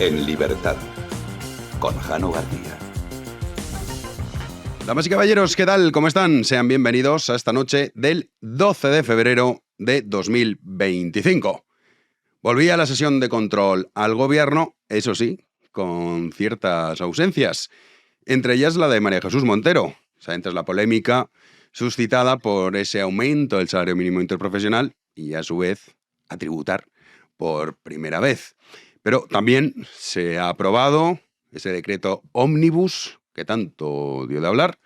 En libertad, con Jano García. Damas y caballeros, ¿qué tal? ¿Cómo están? Sean bienvenidos a esta noche del 12 de febrero de 2025. Volví a la sesión de control al gobierno, eso sí, con ciertas ausencias. Entre ellas la de María Jesús Montero. Saben, tras la polémica suscitada por ese aumento del salario mínimo interprofesional y, a su vez, a tributar por primera vez. Pero también se ha aprobado ese decreto ómnibus que tanto dio de hablar.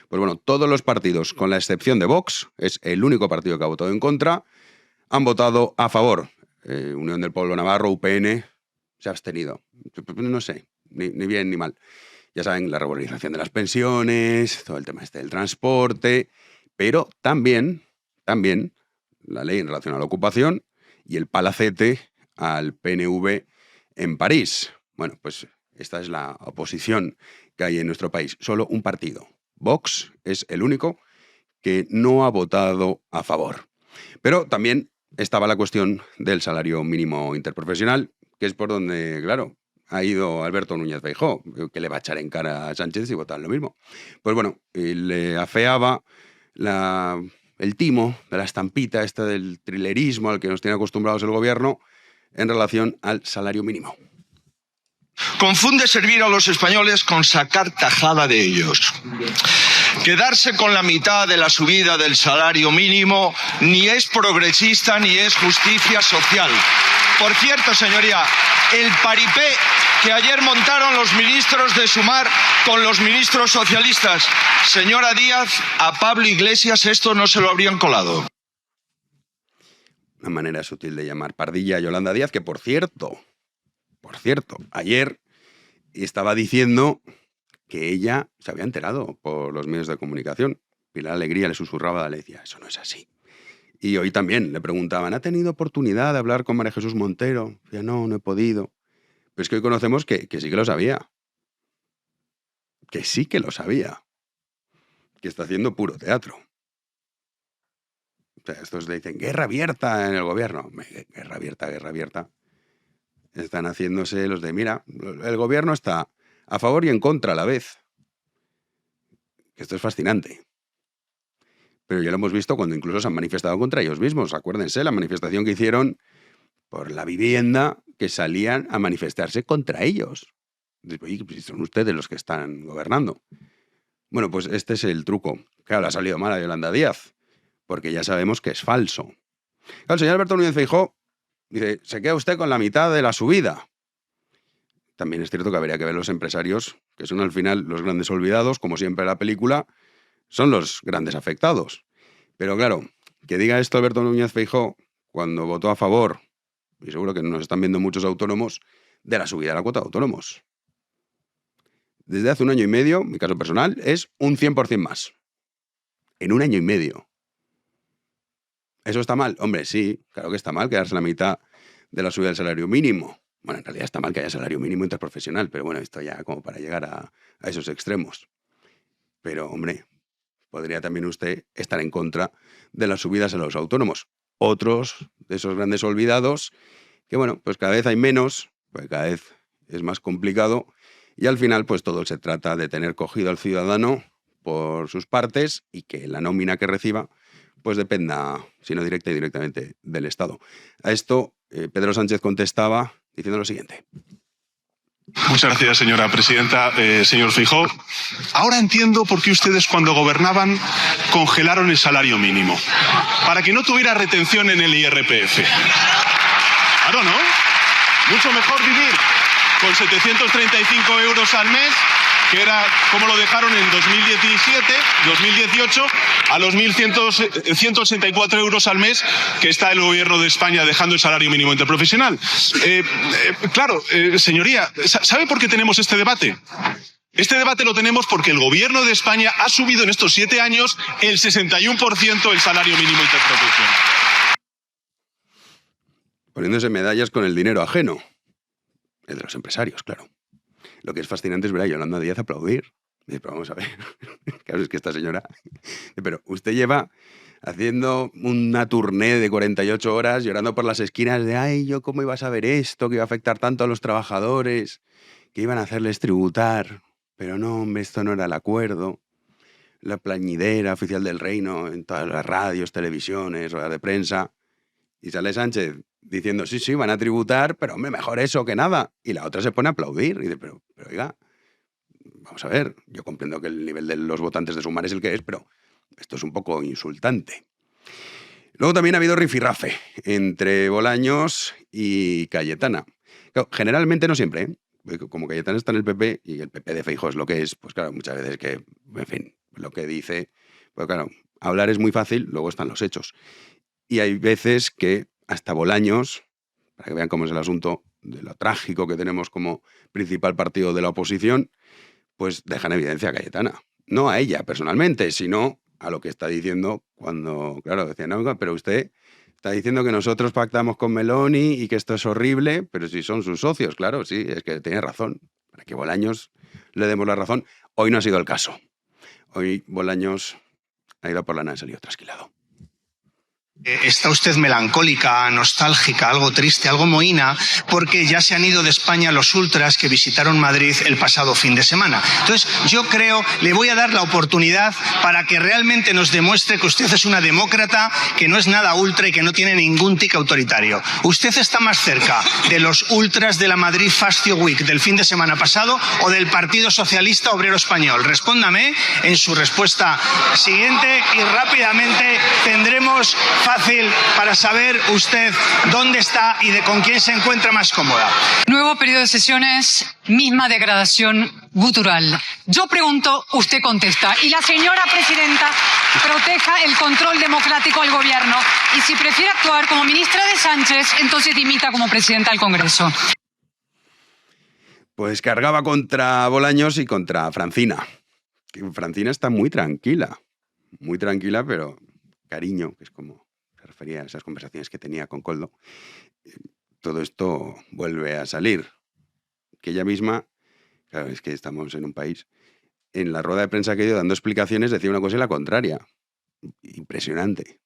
Pues bueno, todos los partidos, con la excepción de Vox, es el único partido que ha votado en contra, han votado a favor. Unión del Pueblo Navarro, UPN, se ha abstenido. No sé, ni bien ni mal. Ya saben, la revalorización de las pensiones, todo el tema este del transporte, pero también la ley en relación a la ocupación y el palacete al PNV en París. Bueno, pues esta es la oposición que hay en nuestro país. Solo un partido, Vox, es el único que no ha votado a favor. Pero también estaba la cuestión del salario mínimo interprofesional, que es por donde, claro, ha ido Alberto Núñez Feijóo, que le va a echar en cara a Sánchez si votan lo mismo. Pues bueno, le afeaba el timo de la estampita esta del trilerismo al que nos tiene acostumbrados el gobierno en relación al salario mínimo. Confunde servir a los españoles con sacar tajada de ellos. Quedarse con la mitad de la subida del salario mínimo ni es progresista ni es justicia social. Por cierto, señoría, el paripé que ayer montaron los ministros de Sumar con los ministros socialistas, señora Díaz, a Pablo Iglesias esto no se lo habrían colado. Una manera sutil de llamar pardilla a Yolanda Díaz, que por cierto, ayer estaba diciendo que ella se había enterado por los medios de comunicación. Pilar Alegría le susurraba, le decía, eso no es así. Y hoy también le preguntaban, ¿ha tenido oportunidad de hablar con María Jesús Montero? Decía, no he podido. Pero es que hoy conocemos que sí que lo sabía. Que sí que lo sabía. Que está haciendo puro teatro. O sea, estos le dicen, guerra abierta en el gobierno. Guerra abierta. Están haciéndose los de, mira, el gobierno está a favor y en contra a la vez. Esto es fascinante. Pero ya lo hemos visto cuando incluso se han manifestado contra ellos mismos. Acuérdense, la manifestación que hicieron por la vivienda, que salían a manifestarse contra ellos. Oye, pues son ustedes los que están gobernando. Bueno, pues este es el truco. Claro, le ha salido mal a Yolanda Díaz, porque ya sabemos que es falso. Claro, el señor Alberto Núñez Feijóo dice, se queda usted con la mitad de la subida. También es cierto que habría que ver los empresarios, que son al final los grandes olvidados, como siempre en la película, son los grandes afectados. Pero claro, que diga esto Alberto Núñez Feijóo cuando votó a favor, y seguro que nos están viendo muchos autónomos, de la subida de la cuota de autónomos. Desde hace 1 año y medio, mi caso personal, es un 100% más. En 1 año y medio. ¿Eso está mal? Hombre, sí, claro que está mal quedarse la mitad de la subida del salario mínimo. Bueno, en realidad está mal que haya salario mínimo interprofesional, pero bueno, esto ya como para llegar a esos extremos. Pero, hombre, podría también usted estar en contra de las subidas a los autónomos. Otros de esos grandes olvidados, que bueno, pues cada vez hay menos, pues cada vez es más complicado, y al final pues todo se trata de tener cogido al ciudadano por sus partes y que la nómina que reciba pues dependa, si no directa y directamente, del Estado. A esto Pedro Sánchez contestaba diciendo lo siguiente. Muchas gracias, señora presidenta. Señor Feijóo, ahora entiendo por qué ustedes cuando gobernaban congelaron el salario mínimo, para que no tuviera retención en el IRPF. Claro, ¿no? Mucho mejor vivir con 735 euros al mes, que era como lo dejaron en 2018, a los 1.164 euros al mes que está el gobierno de España dejando el salario mínimo interprofesional. Señoría, ¿sabe por qué tenemos este debate? Este debate lo tenemos porque el gobierno de España ha subido en estos 7 años el 61% del salario mínimo interprofesional. Poniéndose medallas con el dinero ajeno. El de los empresarios, claro. Lo que es fascinante es ver a Yolanda Díaz aplaudir. Pero vamos a ver, claro, es que esta señora... Pero usted lleva haciendo una turné de 48 horas, llorando por las esquinas de, ay, yo cómo iba a saber esto, que iba a afectar tanto a los trabajadores, que iban a hacerles tributar. Pero no, hombre, esto no era el acuerdo. La plañidera oficial del reino en todas las radios, televisiones, ruedas de prensa. Y sale Sánchez diciendo, sí, van a tributar, pero hombre, mejor eso que nada. Y la otra se pone a aplaudir. Y dice, pero oiga, vamos a ver, yo comprendo que el nivel de los votantes de Sumar es el que es, pero esto es un poco insultante. Luego también ha habido rifirrafe entre Bolaños y Cayetana. Claro, generalmente no siempre, ¿eh? Como Cayetana está en el PP y el PP de Feijóo es lo que es, pues claro, muchas veces que, en fin, lo que dice, pues claro, hablar es muy fácil, luego están los hechos. Y hay veces que hasta Bolaños, para que vean cómo es el asunto de lo trágico que tenemos como principal partido de la oposición, pues deja en evidencia a Cayetana. No a ella personalmente, sino a lo que está diciendo cuando, claro, decían, no, pero usted está diciendo que nosotros pactamos con Meloni y que esto es horrible, pero si son sus socios, claro, sí, es que tiene razón. Para que Bolaños le demos la razón. Hoy no ha sido el caso. Hoy Bolaños ha ido por la nada y salido trasquilado. Está usted melancólica, nostálgica, algo triste, algo mohína, porque ya se han ido de España los ultras que visitaron Madrid el pasado fin de semana. Entonces, yo creo, le voy a dar la oportunidad para que realmente nos demuestre que usted es una demócrata, que no es nada ultra y que no tiene ningún tic autoritario. ¿Usted está más cerca de los ultras de la Madrid Fascio Week del fin de semana pasado o del Partido Socialista Obrero Español? Respóndame en su respuesta siguiente y rápidamente tendremos fácil para saber usted dónde está y de con quién se encuentra más cómoda. Nuevo periodo de sesiones, misma degradación gutural. Yo pregunto, usted contesta. Y la señora presidenta proteja el control democrático al gobierno. Y si prefiere actuar como ministra de Sánchez, entonces dimita como presidenta del Congreso. Pues cargaba contra Bolaños y contra Francina. Francina está muy tranquila, pero cariño, que es como se refería a esas conversaciones que tenía con Koldo. Todo esto vuelve a salir. Que ella misma, claro, es que estamos en un país, en la rueda de prensa que dio dando explicaciones decía una cosa y la contraria. Impresionante.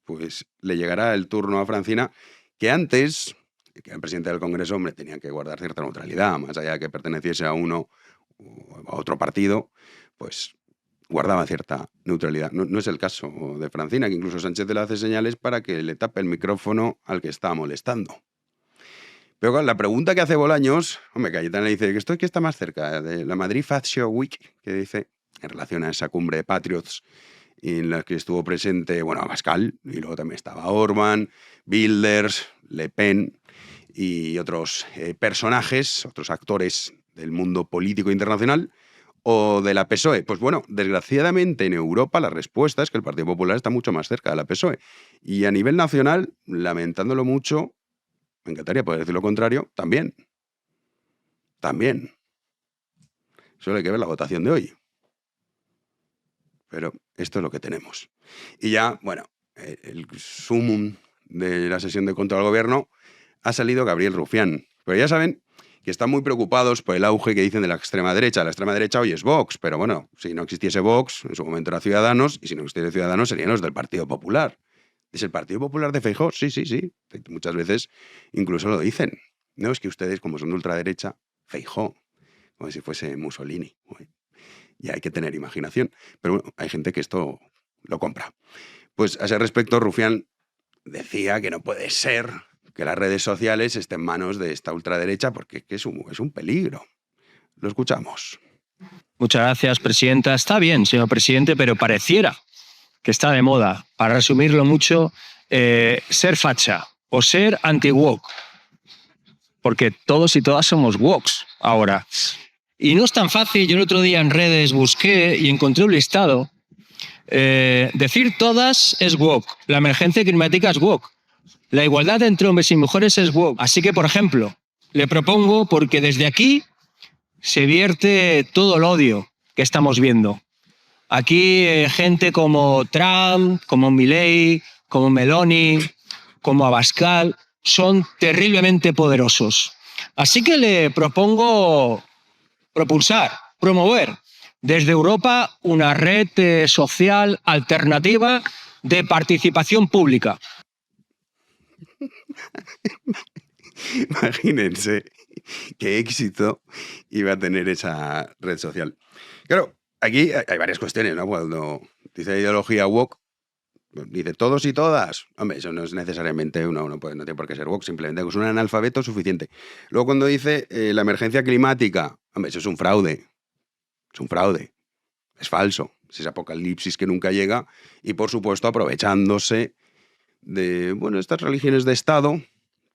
Pues le llegará el turno a Francina, que antes, que era presidente del Congreso, hombre, tenía que guardar cierta neutralidad, más allá de que perteneciese a uno o a otro partido, pues guardaba cierta neutralidad. No es el caso de Francina, que incluso Sánchez le hace señales para que le tape el micrófono al que está molestando. Pero claro, la pregunta que hace Bolaños, hombre, Cayetana le dice que esto que está más cerca de la Madrid Fascio Week, que dice, en relación a esa cumbre de Patriots en la que estuvo presente, bueno, Abascal, y luego también estaba Orbán, Wilders, Le Pen y otros personajes, otros actores del mundo político internacional, o de la PSOE. Pues bueno, desgraciadamente en Europa la respuesta es que el Partido Popular está mucho más cerca de la PSOE. Y a nivel nacional, lamentándolo mucho, me encantaría poder decir lo contrario, también. Solo hay que ver la votación de hoy. Pero esto es lo que tenemos. Y ya, bueno, el sumum de la sesión de control al gobierno ha salido Gabriel Rufián. Pero ya saben que están muy preocupados por el auge que dicen de la extrema derecha. La extrema derecha hoy es Vox, pero bueno, si no existiese Vox, en su momento era Ciudadanos, y si no existiese Ciudadanos serían los del Partido Popular. ¿Es el Partido Popular de Feijóo? Sí. Muchas veces incluso lo dicen. No, es que ustedes, como son de ultraderecha, Feijóo, como si fuese Mussolini. Ya hay que tener imaginación. Pero bueno, hay gente que esto lo compra. Pues a ese respecto, Rufián decía que no puede ser que las redes sociales estén en manos de esta ultraderecha porque es un peligro. Lo escuchamos. Muchas gracias, presidenta. Está bien, señor presidente, pero pareciera que está de moda, para resumirlo mucho, ser facha o ser anti-woke. Porque todos y todas somos wokes ahora. Y no es tan fácil. Yo el otro día en redes busqué y encontré un listado. Decir todas es woke. La emergencia climática es woke. La igualdad entre hombres y mujeres es woke. Así que, por ejemplo, le propongo, porque desde aquí se vierte todo el odio que estamos viendo. Aquí gente como Trump, como Milei, como Meloni, como Abascal, son terriblemente poderosos. Así que le propongo promover desde Europa una red social alternativa de participación pública. Imagínense qué éxito iba a tener esa red social. Claro, aquí hay varias cuestiones, ¿no? Cuando dice ideología woke, dice todos y todas. Hombre, eso no es necesariamente no tiene por qué ser woke, simplemente es un analfabeto suficiente. Luego cuando dice la emergencia climática, hombre, eso es un fraude. Es un fraude. Es falso. Es ese apocalipsis que nunca llega y, por supuesto, aprovechándose de, bueno, estas religiones de Estado,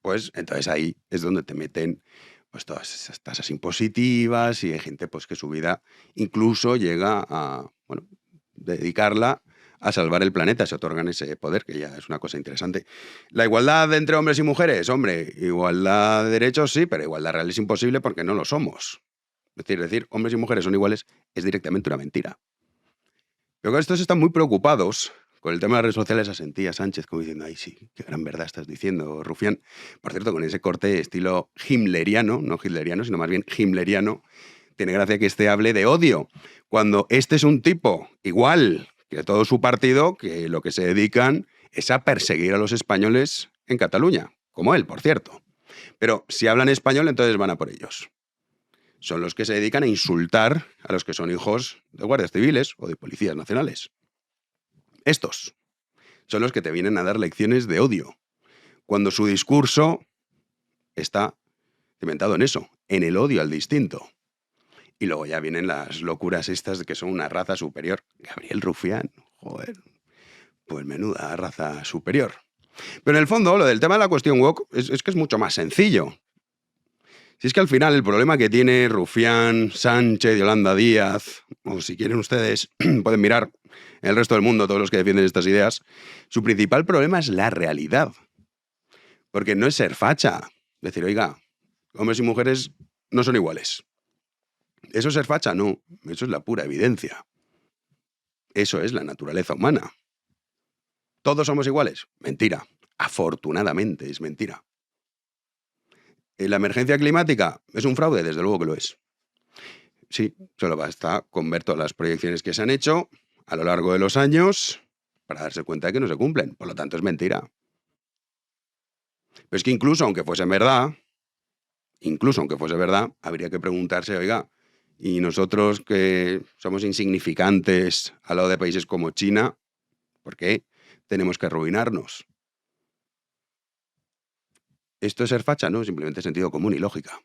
pues entonces ahí es donde te meten pues todas esas tasas impositivas y hay gente pues que su vida incluso llega a, bueno, dedicarla a salvar el planeta, se otorgan ese poder, que ya es una cosa interesante. La igualdad entre hombres y mujeres, hombre, igualdad de derechos sí, pero igualdad real es imposible porque no lo somos. Es decir, hombres y mujeres son iguales es directamente una mentira. Pero estos están muy preocupados con el tema de las redes sociales. Asentía Sánchez como diciendo, ay sí, qué gran verdad estás diciendo, Rufián. Por cierto, con ese corte estilo himmleriano, no hitleriano, sino más bien himmleriano, tiene gracia que hable de odio, cuando este es un tipo igual que todo su partido, que lo que se dedican es a perseguir a los españoles en Cataluña, como él, por cierto. Pero si hablan español, entonces van a por ellos. Son los que se dedican a insultar a los que son hijos de guardias civiles o de policías nacionales. Estos son los que te vienen a dar lecciones de odio, cuando su discurso está cimentado en eso, en el odio al distinto. Y luego ya vienen las locuras estas de que son una raza superior. Gabriel Rufián, joder, pues menuda raza superior. Pero en el fondo, lo del tema de la cuestión woke es que es mucho más sencillo. Si es que al final el problema que tiene Rufián, Sánchez, Yolanda Díaz, o si quieren ustedes, pueden mirar el resto del mundo, todos los que defienden estas ideas, su principal problema es la realidad. Porque no es ser facha. Decir, oiga, hombres y mujeres no son iguales. ¿Eso es ser facha? No, eso es la pura evidencia. Eso es la naturaleza humana. ¿Todos somos iguales? Mentira. Afortunadamente es mentira. ¿La emergencia climática es un fraude? Desde luego que lo es. Sí, solo basta con ver todas las proyecciones que se han hecho a lo largo de los años para darse cuenta de que no se cumplen. Por lo tanto, es mentira. Pero es que incluso aunque fuese verdad, habría que preguntarse, oiga, ¿y nosotros que somos insignificantes al lado de países como China, por qué tenemos que arruinarnos? ¿Esto es ser facha? No, simplemente sentido común y lógica.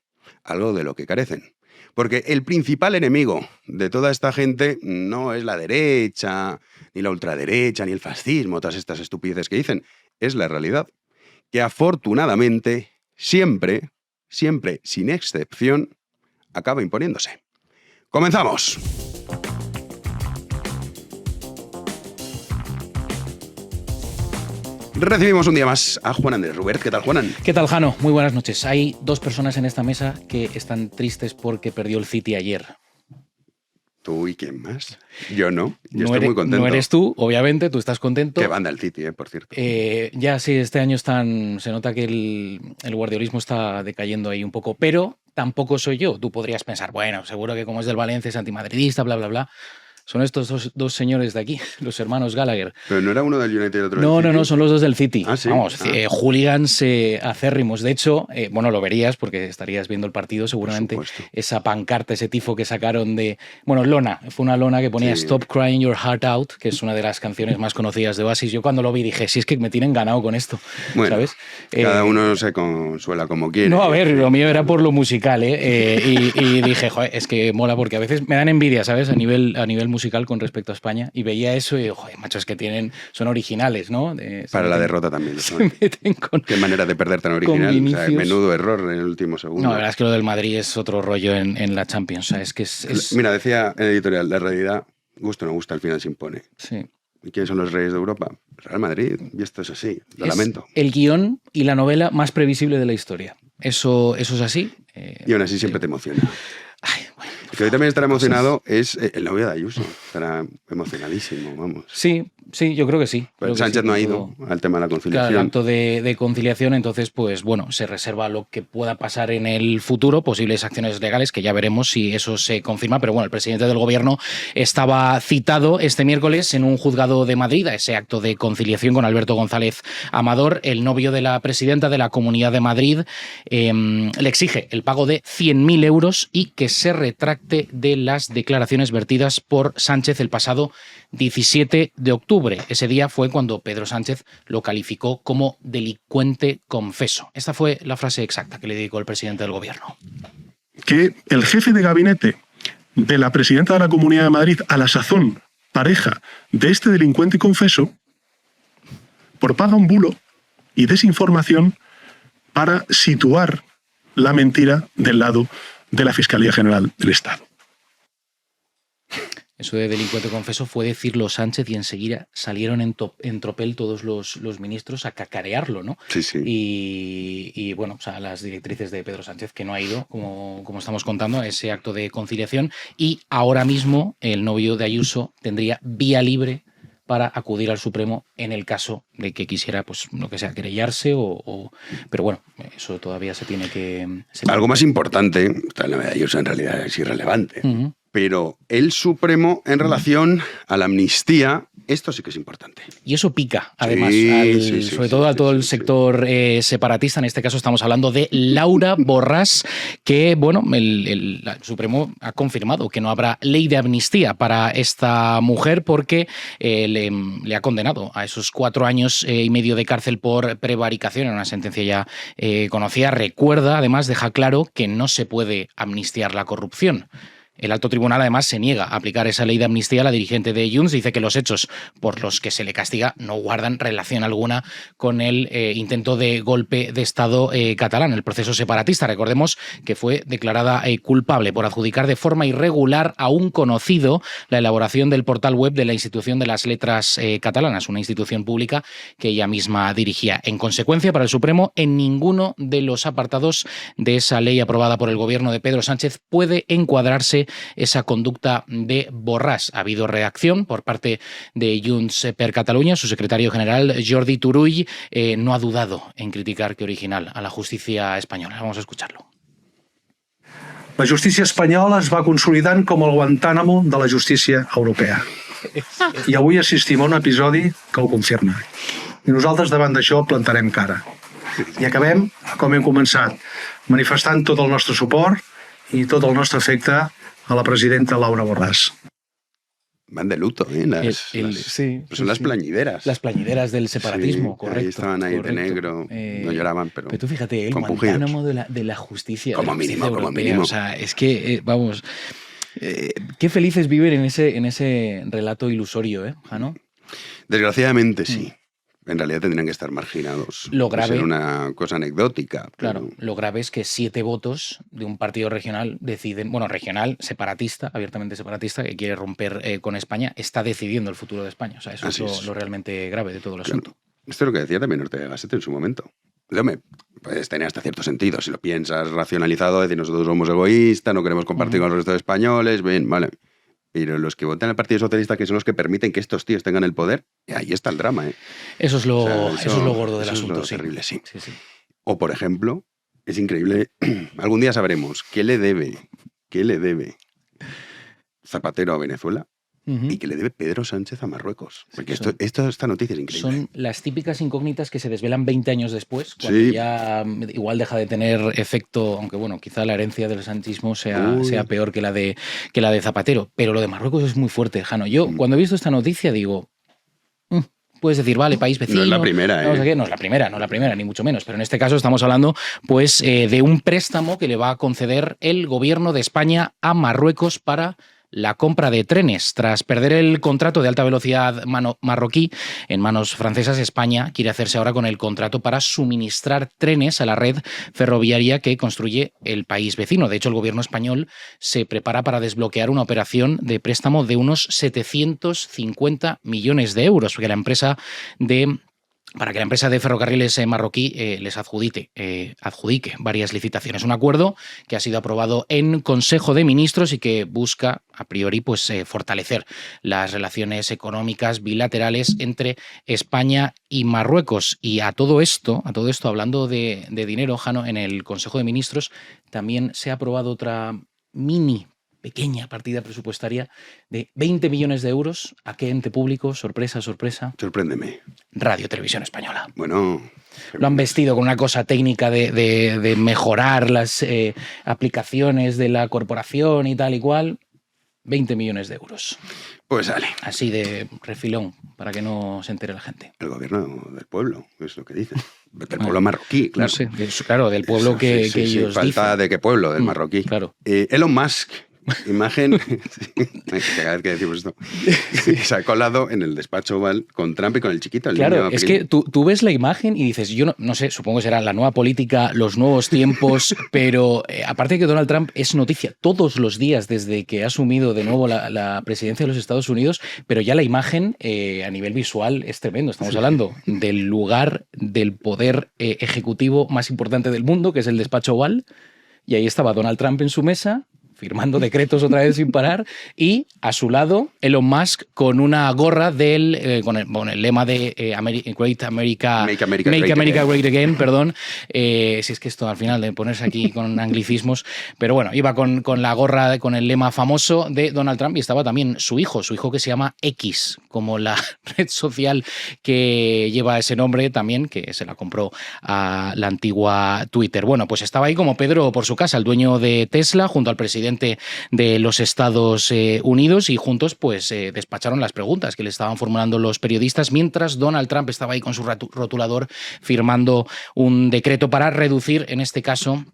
Algo de lo que carecen. Porque el principal enemigo de toda esta gente no es la derecha, ni la ultraderecha, ni el fascismo, todas estas estupideces que dicen. Es la realidad. Que afortunadamente, siempre, sin excepción, acaba imponiéndose. ¡Comenzamos! Recibimos un día más a Juan Andrés Rubert. ¿Qué tal, Juanan? ¿Qué tal, Jano? Muy buenas noches. Hay dos personas en esta mesa que están tristes porque perdió el City ayer. ¿Tú y quién más? Yo no. Yo estoy muy contento. No eres tú, obviamente, tú estás contento. Qué banda el City, por cierto. Ya sí, este año se nota que el guardiolismo está decayendo ahí un poco, pero tampoco soy yo. Tú podrías pensar, bueno, seguro que como es del Valencia es antimadridista, bla, bla, bla. Son estos dos señores de aquí, los hermanos Gallagher. Pero no era uno del United y otro del City. No, son los dos del City. Ah, ¿sí? Vamos, hooligans acérrimos. De hecho, bueno, lo verías porque estarías viendo el partido seguramente. Esa pancarta, ese tifo que sacaron de... Bueno, lona. Fue una lona que ponía Stop Crying Your Heart Out, que es una de las canciones más conocidas de Oasis. Yo cuando lo vi dije, si es que me tienen ganado con esto, bueno, ¿sabes? Cada uno se consuela como quiere. No, a ver, lo mío era por lo musical, y dije, joder, es que mola porque a veces me dan envidia, ¿sabes? A nivel musical con respecto a España, y veía eso y digo, joder, macho, es que son originales, ¿no? Para la derrota también. Qué manera de perder tan original. O sea, menudo error en el último segundo. No, la verdad es que lo del Madrid es otro rollo en la Champions. O sea, es que Mira, decía en el editorial, la realidad, gusto o no gusta, al final se impone. Sí. ¿Y quiénes son los reyes de Europa? Real Madrid, y esto es así, lo lamento. El guión y la novela más previsible de la historia. Eso es así. Y aún así siempre te emociona. Ay, bueno, el que hoy también estará emocionado es el novio de Ayuso. Estará emocionadísimo, vamos. Sí, Sí, yo creo que sí. Pero Sánchez no ha ido al tema de la conciliación. Claro, el acto de conciliación, entonces, pues bueno, se reserva lo que pueda pasar en el futuro, posibles acciones legales, que ya veremos si eso se confirma. Pero bueno, el presidente del gobierno estaba citado este miércoles en un juzgado de Madrid a ese acto de conciliación con Alberto González Amador, el novio de la presidenta de la Comunidad de Madrid. Le exige el pago de 100.000 euros y que se retracte de las declaraciones vertidas por Sánchez el pasado 17 de octubre. Ese día fue cuando Pedro Sánchez lo calificó como delincuente confeso. Esta fue la frase exacta que le dedicó el presidente del gobierno. Que el jefe de gabinete de la presidenta de la Comunidad de Madrid, a la sazón pareja de este delincuente confeso, propaga un bulo y desinformación para situar la mentira del lado de la Fiscalía General del Estado. Eso de delincuente confeso fue decirlo Sánchez y enseguida salieron en tropel todos los ministros a cacarearlo, ¿no? Sí, sí. Y bueno, o sea, las directrices de Pedro Sánchez, que no ha ido, como estamos contando, a ese acto de conciliación. Y ahora mismo el novio de Ayuso tendría vía libre para acudir al Supremo en el caso de que quisiera, pues, lo que sea, querellarse pero bueno, eso todavía se tiene que... Algo más importante, la novia de Ayuso en realidad es irrelevante, pero el Supremo en relación a la amnistía, esto sí que es importante. Y eso pica, además, sobre todo a todo el sector separatista. En este caso estamos hablando de Laura Borràs, que, bueno, el Supremo ha confirmado que no habrá ley de amnistía para esta mujer porque le ha condenado a esos 4 años y medio de cárcel por prevaricación, en una sentencia ya conocida. Recuerda, además, deja claro que no se puede amnistiar la corrupción. El alto tribunal, además, se niega a aplicar esa ley de amnistía. La dirigente de Junts dice que los hechos por los que se le castiga no guardan relación alguna con el intento de golpe de Estado catalán, el proceso separatista. Recordemos que fue declarada culpable por adjudicar de forma irregular a un conocido la elaboración del portal web de la Institución de las Letras Catalanas, una institución pública que ella misma dirigía. En consecuencia, para el Supremo, en ninguno de los apartados de esa ley aprobada por el gobierno de Pedro Sánchez puede encuadrarse esa conducta de Borràs. Ha habido reacción por parte de Junts per Catalunya. Su secretario general, Jordi Turull, no ha dudado en criticar que original a la justícia espanyola. Vamos a escucharlo. La justícia espanyola es va consolidant com el Guantánamo de la justícia europea. I avui assistim a un episodi que ho confirma. I nosaltres davant d'això plantarem cara. I acabem com hem començat, manifestant tot el nostre suport i tot el nostre afecte a la presidenta Laura Borràs. Van de luto, son las plañideras. Las plañideras del separatismo, sí, correcto. Ahí estaban ahí correcto. de negro, no lloraban, pero tú fíjate, el compungidos. Guantánamo de la justicia. Como mínimo, europea. como mínimo. O sea, es que, vamos, qué felices vivir en ese relato ilusorio, Jano. Desgraciadamente sí. En realidad tendrían que estar marginados. Lo grave... Es una cosa anecdótica. Claro, lo grave es que 7 votos de un partido regional deciden, bueno, regional, separatista, abiertamente separatista, que quiere romper con España, está decidiendo el futuro de España. O sea, eso es lo realmente grave de todo el asunto. Esto es lo que decía también Ortega Gasset en su momento. Hombre, pues tenía hasta cierto sentido. Si lo piensas racionalizado, decir nosotros somos egoístas, no queremos compartir con el resto de españoles, bien, vale. Pero los que votan al Partido Socialista, que son los que permiten que estos tíos tengan el poder, ahí está el drama. Eso es lo gordo del asunto. Es terrible, sí. O, por ejemplo, es increíble, algún día sabremos qué le debe Zapatero a Venezuela y qué le debe Pedro Sánchez a Marruecos. Porque esta noticia es increíble. Son las típicas incógnitas que se desvelan 20 años después, cuando ya igual deja de tener efecto, aunque bueno, quizá la herencia del sanchismo sea peor que la de Zapatero. Pero lo de Marruecos es muy fuerte, Jano. Yo, cuando he visto esta noticia, digo... Puedes decir, vale, país vecino. No es la primera, no es la primera, ni mucho menos. Pero en este caso estamos hablando, pues, de un préstamo que le va a conceder el gobierno de España a Marruecos para la compra de trenes. Tras perder el contrato de alta velocidad marroquí en manos francesas, España quiere hacerse ahora con el contrato para suministrar trenes a la red ferroviaria que construye el país vecino. De hecho, el gobierno español se prepara para desbloquear una operación de préstamo de unos 750 millones de euros, porque la empresa de para que la empresa de ferrocarriles marroquí les adjudique varias licitaciones. Un acuerdo que ha sido aprobado en Consejo de Ministros y que busca, a priori, pues, fortalecer las relaciones económicas bilaterales entre España y Marruecos. Y a todo esto, hablando de dinero, Jano, en el Consejo de Ministros también se ha aprobado otra pequeña partida presupuestaria de 20 millones de euros. ¿A qué ente público? Sorpresa, sorpresa. Sorpréndeme. Radio Televisión Española. Bueno... Lo han vestido con una cosa técnica de mejorar las aplicaciones de la corporación y tal y cual. 20 millones de euros. Pues sale. Así de refilón, para que no se entere la gente. El gobierno del pueblo, es lo que dicen. Del pueblo marroquí, claro. No sé, claro, del pueblo que ellos dicen. Falta de qué pueblo, del marroquí. Claro. Elon Musk, imagen, cada vez que decimos esto, se ha colado en el despacho Oval con Trump y con el chiquito. El claro, niño es pequeño. que tú ves la imagen y dices, yo no sé, supongo que será la nueva política, los nuevos tiempos, pero aparte de que Donald Trump es noticia todos los días desde que ha asumido de nuevo la presidencia de los Estados Unidos, pero ya la imagen a nivel visual es tremendo. Estamos hablando del lugar del poder ejecutivo más importante del mundo, que es el despacho Oval, y ahí estaba Donald Trump en su mesa, firmando decretos otra vez sin parar, y a su lado Elon Musk con una gorra con el lema de Make America Great Again, perdón. Si es que esto al final de ponerse aquí con anglicismos, pero bueno, iba con la gorra con el lema famoso de Donald Trump, y estaba también su hijo que se llama X, como la red social que lleva ese nombre también, que se la compró a la antigua Twitter. Bueno, pues estaba ahí como Pedro por su casa, el dueño de Tesla, junto al presidente de los Estados Unidos, y juntos pues despacharon las preguntas que le estaban formulando los periodistas mientras Donald Trump estaba ahí con su rotulador firmando un decreto para reducir, en este caso,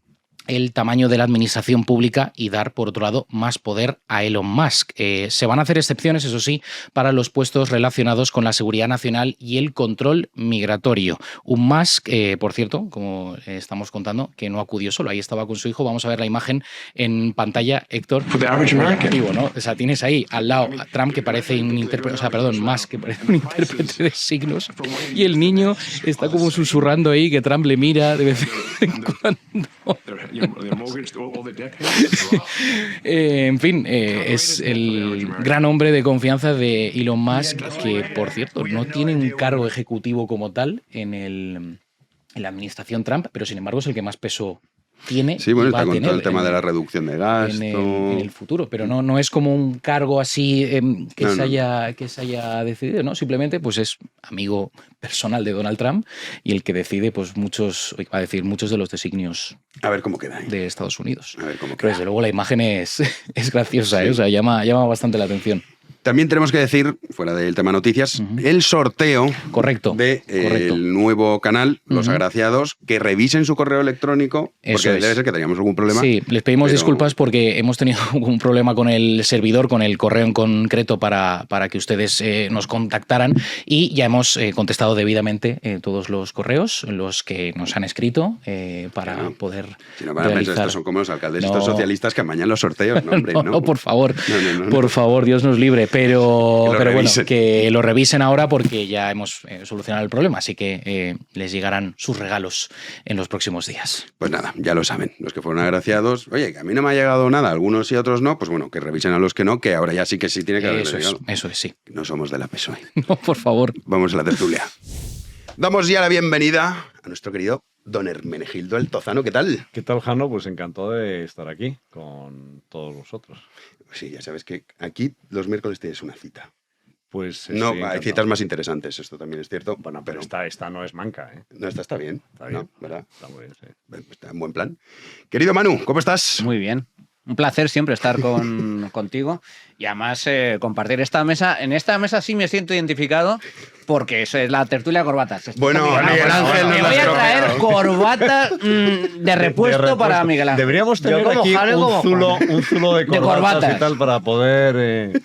el tamaño de la administración pública y dar, por otro lado, más poder a Elon Musk. Se van a hacer excepciones, eso sí, para los puestos relacionados con la seguridad nacional y el control migratorio. Un Musk, por cierto, como estamos contando, que no acudió solo, ahí estaba con su hijo. Vamos a ver la imagen en pantalla, Héctor. ¿No? O sea, tienes ahí al lado a Trump, que parece un intérprete, Musk, que parece un intérprete de signos, y el niño está como susurrando ahí, que Trump le mira de vez en cuando. En fin, es el gran hombre de confianza de Elon Musk, que, por cierto, no tiene un cargo ejecutivo como tal en la administración Trump, pero sin embargo es el que más peso tiene. Sí, bueno, y va está a con tener todo el tema de la reducción de gasto. En el futuro, pero no es como un cargo así que se haya decidido, ¿no? Simplemente pues es amigo personal de Donald Trump y el que decide pues muchos de los designios a ver cómo queda, de Estados Unidos. A ver cómo queda. Pero desde luego la imagen es graciosa, sí. O sea, llama bastante la atención. También tenemos que decir, fuera del tema noticias, el sorteo del nuevo canal, Los Agraciados, que revisen su correo electrónico, porque debe ser que teníamos algún problema. Sí, les pedimos disculpas porque hemos tenido un problema con el servidor, con el correo en concreto para que ustedes nos contactaran, y ya hemos contestado debidamente todos los correos, los que nos han escrito, para poder Si no van a pensar, estos son como los alcaldes, estos socialistas que amañan los sorteos. No, hombre, no. Por favor, por favor, Dios nos libre. Pero bueno, que lo revisen ahora porque ya hemos solucionado el problema, así que les llegarán sus regalos en los próximos días. Pues nada, ya lo saben, los que fueron agraciados. Oye, que a mí no me ha llegado nada, algunos y otros no, pues bueno, que revisen a los que no, que ahora ya sí que tiene que haber llegado. Eso es, sí. No somos de la PSOE. No, por favor. Vamos a la tertulia. Damos ya la bienvenida a nuestro querido don Hermenegildo El Tozano. ¿Qué tal? ¿Qué tal, Jano? Pues encantado de estar aquí con todos vosotros. Sí, ya sabes que aquí los miércoles tienes una cita. Pues no, hay citas más interesantes, esto también es cierto. Bueno, pero esta no es manca, ¿eh? No, esta está bien. Está bien, ¿no? ¿Verdad? Está muy bien, sí. Está en buen plan. Querido Manu, ¿cómo estás? Muy bien. Un placer siempre estar contigo y además compartir esta mesa. En esta mesa sí me siento identificado porque eso es la tertulia corbatas. Bueno, Miguel Ángel, me voy a traer corbata de repuesto para Miguel Ángel. Deberíamos tener aquí un zulo de corbatas y tal para poder...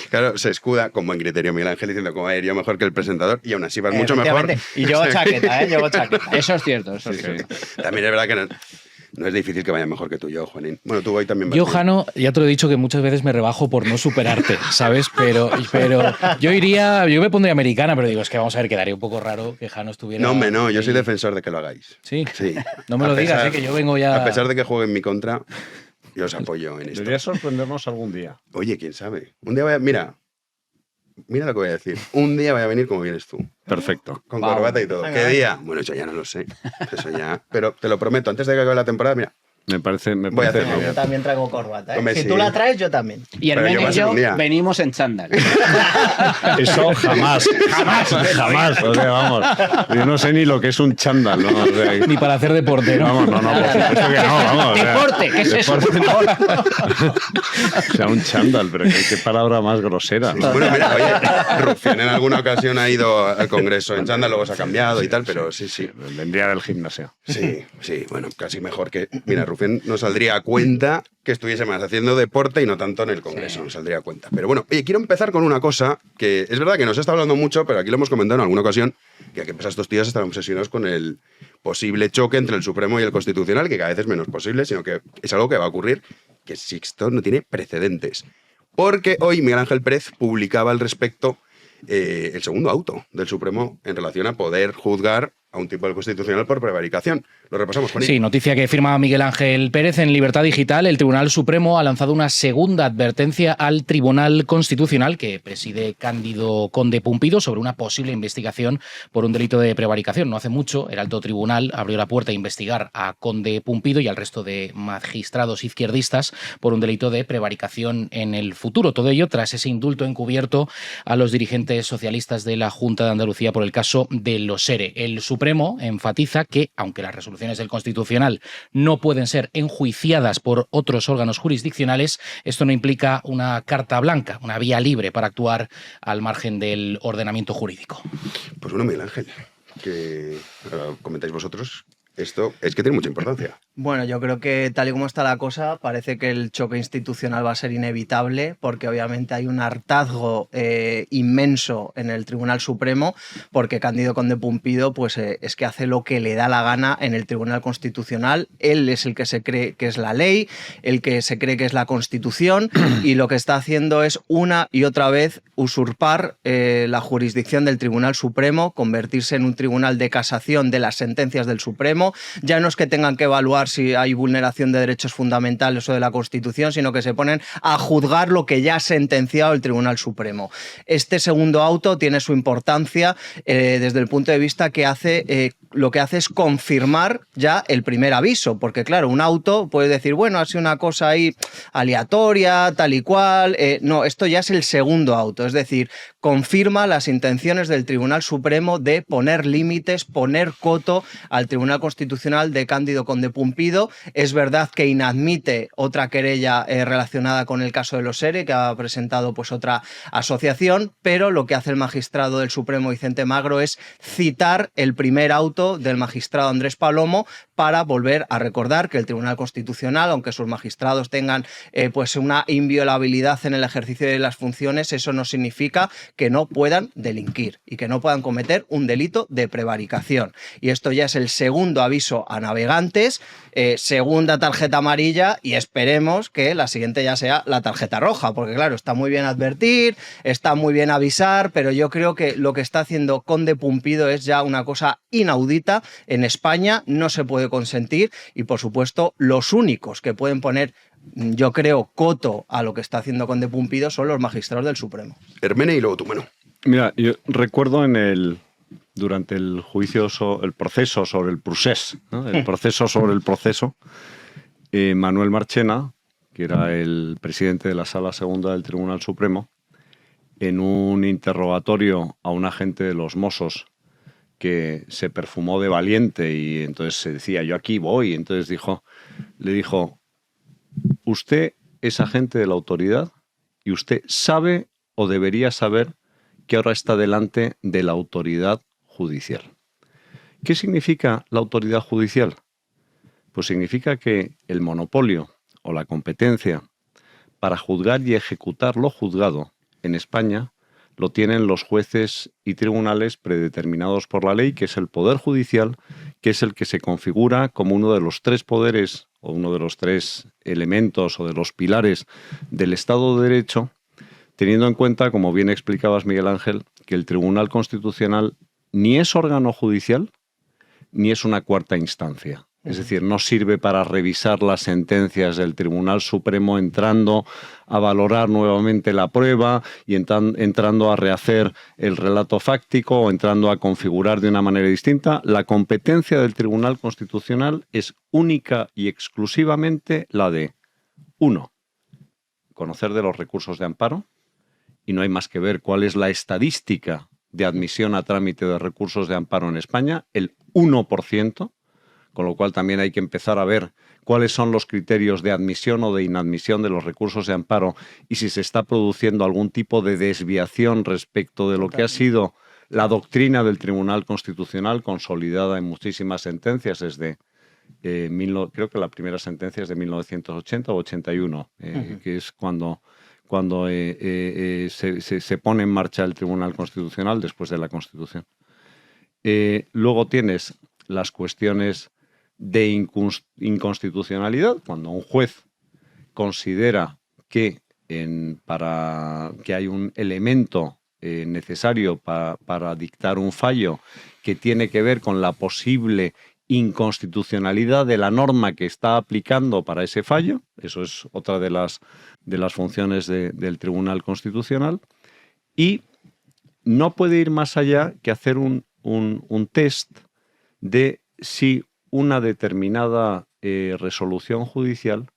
Claro, se escuda con buen criterio Miguel Ángel diciendo cómo ir yo mejor que el presentador y aún así vas mucho mejor. Y llevo chaqueta, llevo chaqueta. Eso es cierto, eso es cierto. También es verdad que No es difícil que vaya mejor que tú y yo, Juanín. Bueno, tú hoy también vas Yo, bien. Jano, ya te lo he dicho que muchas veces me rebajo por no superarte, ¿sabes? Pero yo me pondría americana, pero digo, es que vamos a ver, quedaría un poco raro que Jano estuviera... No, hombre, no, yo soy ahí. defensor de que lo hagáis. Sí. Sí. No me lo digas, que yo vengo ya... A pesar de que juegue en mi contra, yo os apoyo en esto. Debería sorprendernos algún día. Oye, quién sabe. Un día vaya... Mira lo que voy a decir. Un día voy a venir como vienes tú. Perfecto. Con Vamos. corbata y todo. Venga, ¿Qué venga. día? Bueno, eso ya no lo sé. Eso ya... Pero te lo prometo, antes de que acabe la temporada, mira, Me parece voy a hacer muy bien. bien. Yo también traigo corbata, ¿eh? Hombre, Si sí. tú la traes, yo también. Y Pero yo Hermene va a y ser yo un día. venimos en chándal. Eso jamás. Jamás. O sea, vamos. Yo no sé ni lo que es un chándal, ¿no? O sea, Ni para hacer deporte, ¿no? vamos, no, por supuesto que no, vamos. o sea, Deporte, ¿qué es eso? deporte no. O sea, un chándal, pero qué palabra más grosera. Bueno, mira, oye, Rufián en alguna ocasión ha ido al Congreso en chándal, luego se ha cambiado y tal, pero sí. Vendría del gimnasio. Sí, bueno, casi mejor que... Mira, Rufián no saldría a cuenta que estuviese más haciendo deporte y no tanto en el Congreso, no saldría a cuenta. Pero bueno, oye, quiero empezar con una cosa que es verdad que nos está hablando mucho, pero aquí lo hemos comentado en alguna ocasión, que aquí estos tíos están obsesionados con el posible choque entre el Supremo y el Constitucional, que cada vez es menos posible, sino que es algo que va a ocurrir, que Sixto no tiene precedentes. Porque hoy Miguel Ángel Pérez publicaba al respecto el segundo auto del Supremo en relación a poder juzgar a un tipo del Constitucional por prevaricación. Lo repasamos, Juanín. Sí, noticia que firma Miguel Ángel Pérez en Libertad Digital. El Tribunal Supremo ha lanzado una segunda advertencia al Tribunal Constitucional que preside Cándido Conde Pumpido sobre una posible investigación por un delito de prevaricación. No hace mucho, el alto tribunal abrió la puerta a investigar a Conde Pumpido y al resto de magistrados izquierdistas por un delito de prevaricación en el futuro. Todo ello tras ese indulto encubierto a los dirigentes socialistas de la Junta de Andalucía por el caso de los ERE. El Supremo enfatiza que, aunque las resoluciones del Constitucional no pueden ser enjuiciadas por otros órganos jurisdiccionales, esto no implica una carta blanca, una vía libre para actuar al margen del ordenamiento jurídico. Pues bueno, Miguel Ángel, que comentáis vosotros, esto es que tiene mucha importancia. Bueno, yo creo que tal y como está la cosa, parece que el choque institucional va a ser inevitable porque obviamente hay un hartazgo inmenso en el Tribunal Supremo porque Cándido Conde Pumpido pues, es que hace lo que le da la gana en el Tribunal Constitucional. Él es el que se cree que es la ley, el que se cree que es la Constitución y lo que está haciendo es una y otra vez usurpar la jurisdicción del Tribunal Supremo, convertirse en un tribunal de casación de las sentencias del Supremo. Ya no es que tengan que evaluar si hay vulneración de derechos fundamentales o de la Constitución, sino que se ponen a juzgar lo que ya ha sentenciado el Tribunal Supremo. Este segundo auto tiene su importancia desde el punto de vista que lo que hace es confirmar ya el primer aviso, porque claro, un auto puede decir, bueno, ha sido una cosa ahí aleatoria, tal y cual. No, esto ya es el segundo auto, es decir, confirma las intenciones del Tribunal Supremo de poner límites, poner coto al Tribunal Constitucional de Cándido Conde Pumpido. Es verdad que inadmite otra querella relacionada con el caso de los ERE que ha presentado pues otra asociación, pero lo que hace el magistrado del Supremo Vicente Magro es citar el primer auto del magistrado Andrés Palomo para volver a recordar que el Tribunal Constitucional, aunque sus magistrados tengan pues una inviolabilidad en el ejercicio de las funciones, eso no significa que no puedan delinquir y que no puedan cometer un delito de prevaricación. Y esto ya es el segundo aviso a navegantes, segunda tarjeta amarilla y esperemos que la siguiente ya sea la tarjeta roja, porque claro, está muy bien advertir, está muy bien avisar, pero yo creo que lo que está haciendo Conde Pumpido es ya una cosa inaudita en España, no se puede consentir y por supuesto los únicos que pueden poner, yo creo, coto a lo que está haciendo Conde Pumpido son los magistrados del Supremo. Hermene y luego tú, bueno. Mira, yo recuerdo durante el juicio, el proceso sobre el procés, ¿no? El proceso sobre el proceso, Manuel Marchena, que era el presidente de la Sala Segunda del Tribunal Supremo, en un interrogatorio a un agente de los Mossos que se perfumó de valiente y entonces se decía, yo aquí voy, y entonces le dijo, usted es agente de la autoridad y usted sabe o debería saber que ahora está delante de la autoridad judicial. ¿Qué significa la autoridad judicial? Pues significa que el monopolio o la competencia para juzgar y ejecutar lo juzgado en España lo tienen los jueces y tribunales predeterminados por la ley, que es el Poder Judicial, que es el que se configura como uno de los 3 poderes o uno de los 3 elementos o de los pilares del Estado de Derecho, teniendo en cuenta, como bien explicabas, Miguel Ángel, que el Tribunal Constitucional ni es órgano judicial ni es una cuarta instancia. Es decir, no sirve para revisar las sentencias del Tribunal Supremo entrando a valorar nuevamente la prueba y entrando a rehacer el relato fáctico o entrando a configurar de una manera distinta. La competencia del Tribunal Constitucional es única y exclusivamente la de 1. Conocer de los recursos de amparo, y no hay más que ver cuál es la estadística de admisión a trámite de recursos de amparo en España, el 1%, con lo cual también hay que empezar a ver cuáles son los criterios de admisión o de inadmisión de los recursos de amparo y si se está produciendo algún tipo de desviación respecto de lo que ha sido la doctrina del Tribunal Constitucional, consolidada en muchísimas sentencias desde, creo que la primera sentencia es de 1980 o 81, que es cuando se pone en marcha el Tribunal Constitucional después de la Constitución. Luego tienes las cuestiones de inconstitucionalidad, cuando un juez considera que hay un elemento necesario para dictar un fallo que tiene que ver con la posible inconstitucionalidad de la norma que está aplicando para ese fallo. Eso es otra de las funciones del Tribunal Constitucional. Y no puede ir más allá que hacer un test de si una determinada resolución judicial,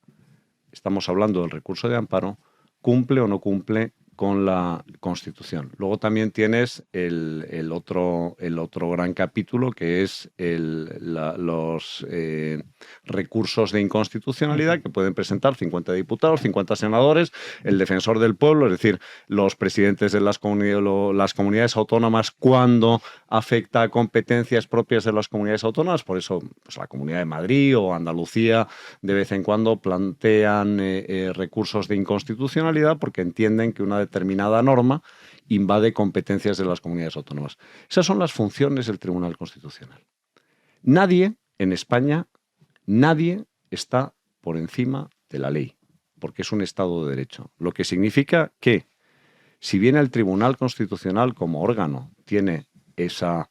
estamos hablando del recurso de amparo, cumple o no cumple con la Constitución. Luego también tienes el otro gran capítulo, que es los recursos de inconstitucionalidad que pueden presentar 50 diputados, 50 senadores, el defensor del pueblo, es decir, los presidentes de las comunidades autónomas cuando afecta a competencias propias de las comunidades autónomas. Por eso pues, la Comunidad de Madrid o Andalucía de vez en cuando plantean recursos de inconstitucionalidad porque entienden que una determinada norma invade competencias de las comunidades autónomas. Esas son las funciones del Tribunal Constitucional. Nadie en España, nadie está por encima de la ley, porque es un Estado de Derecho. Lo que significa que, si bien el Tribunal Constitucional como órgano tiene esa,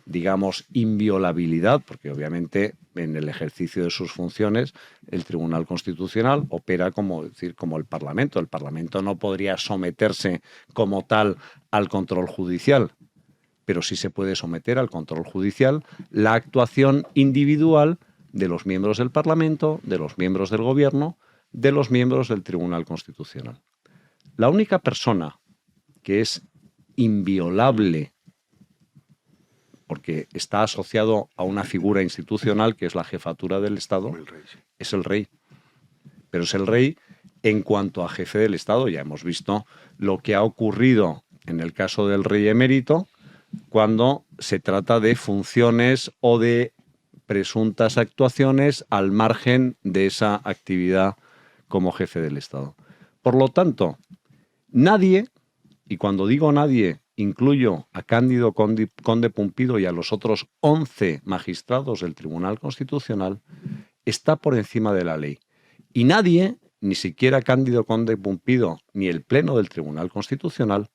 digamos, inviolabilidad, porque obviamente en el ejercicio de sus funciones el Tribunal Constitucional opera como el Parlamento. El Parlamento no podría someterse como tal al control judicial, pero sí se puede someter al control judicial la actuación individual de los miembros del Parlamento, de los miembros del Gobierno, de los miembros del Tribunal Constitucional. La única persona que es inviolable porque está asociado a una figura institucional que es la jefatura del Estado, es el rey. Pero es el rey en cuanto a jefe del Estado. Ya hemos visto lo que ha ocurrido en el caso del rey emérito cuando se trata de funciones o de presuntas actuaciones al margen de esa actividad como jefe del Estado. Por lo tanto, nadie, y cuando digo nadie, incluyo a Cándido Conde Pumpido y a los otros 11 magistrados del Tribunal Constitucional, está por encima de la ley. Y nadie, ni siquiera Cándido Conde Pumpido ni el Pleno del Tribunal Constitucional,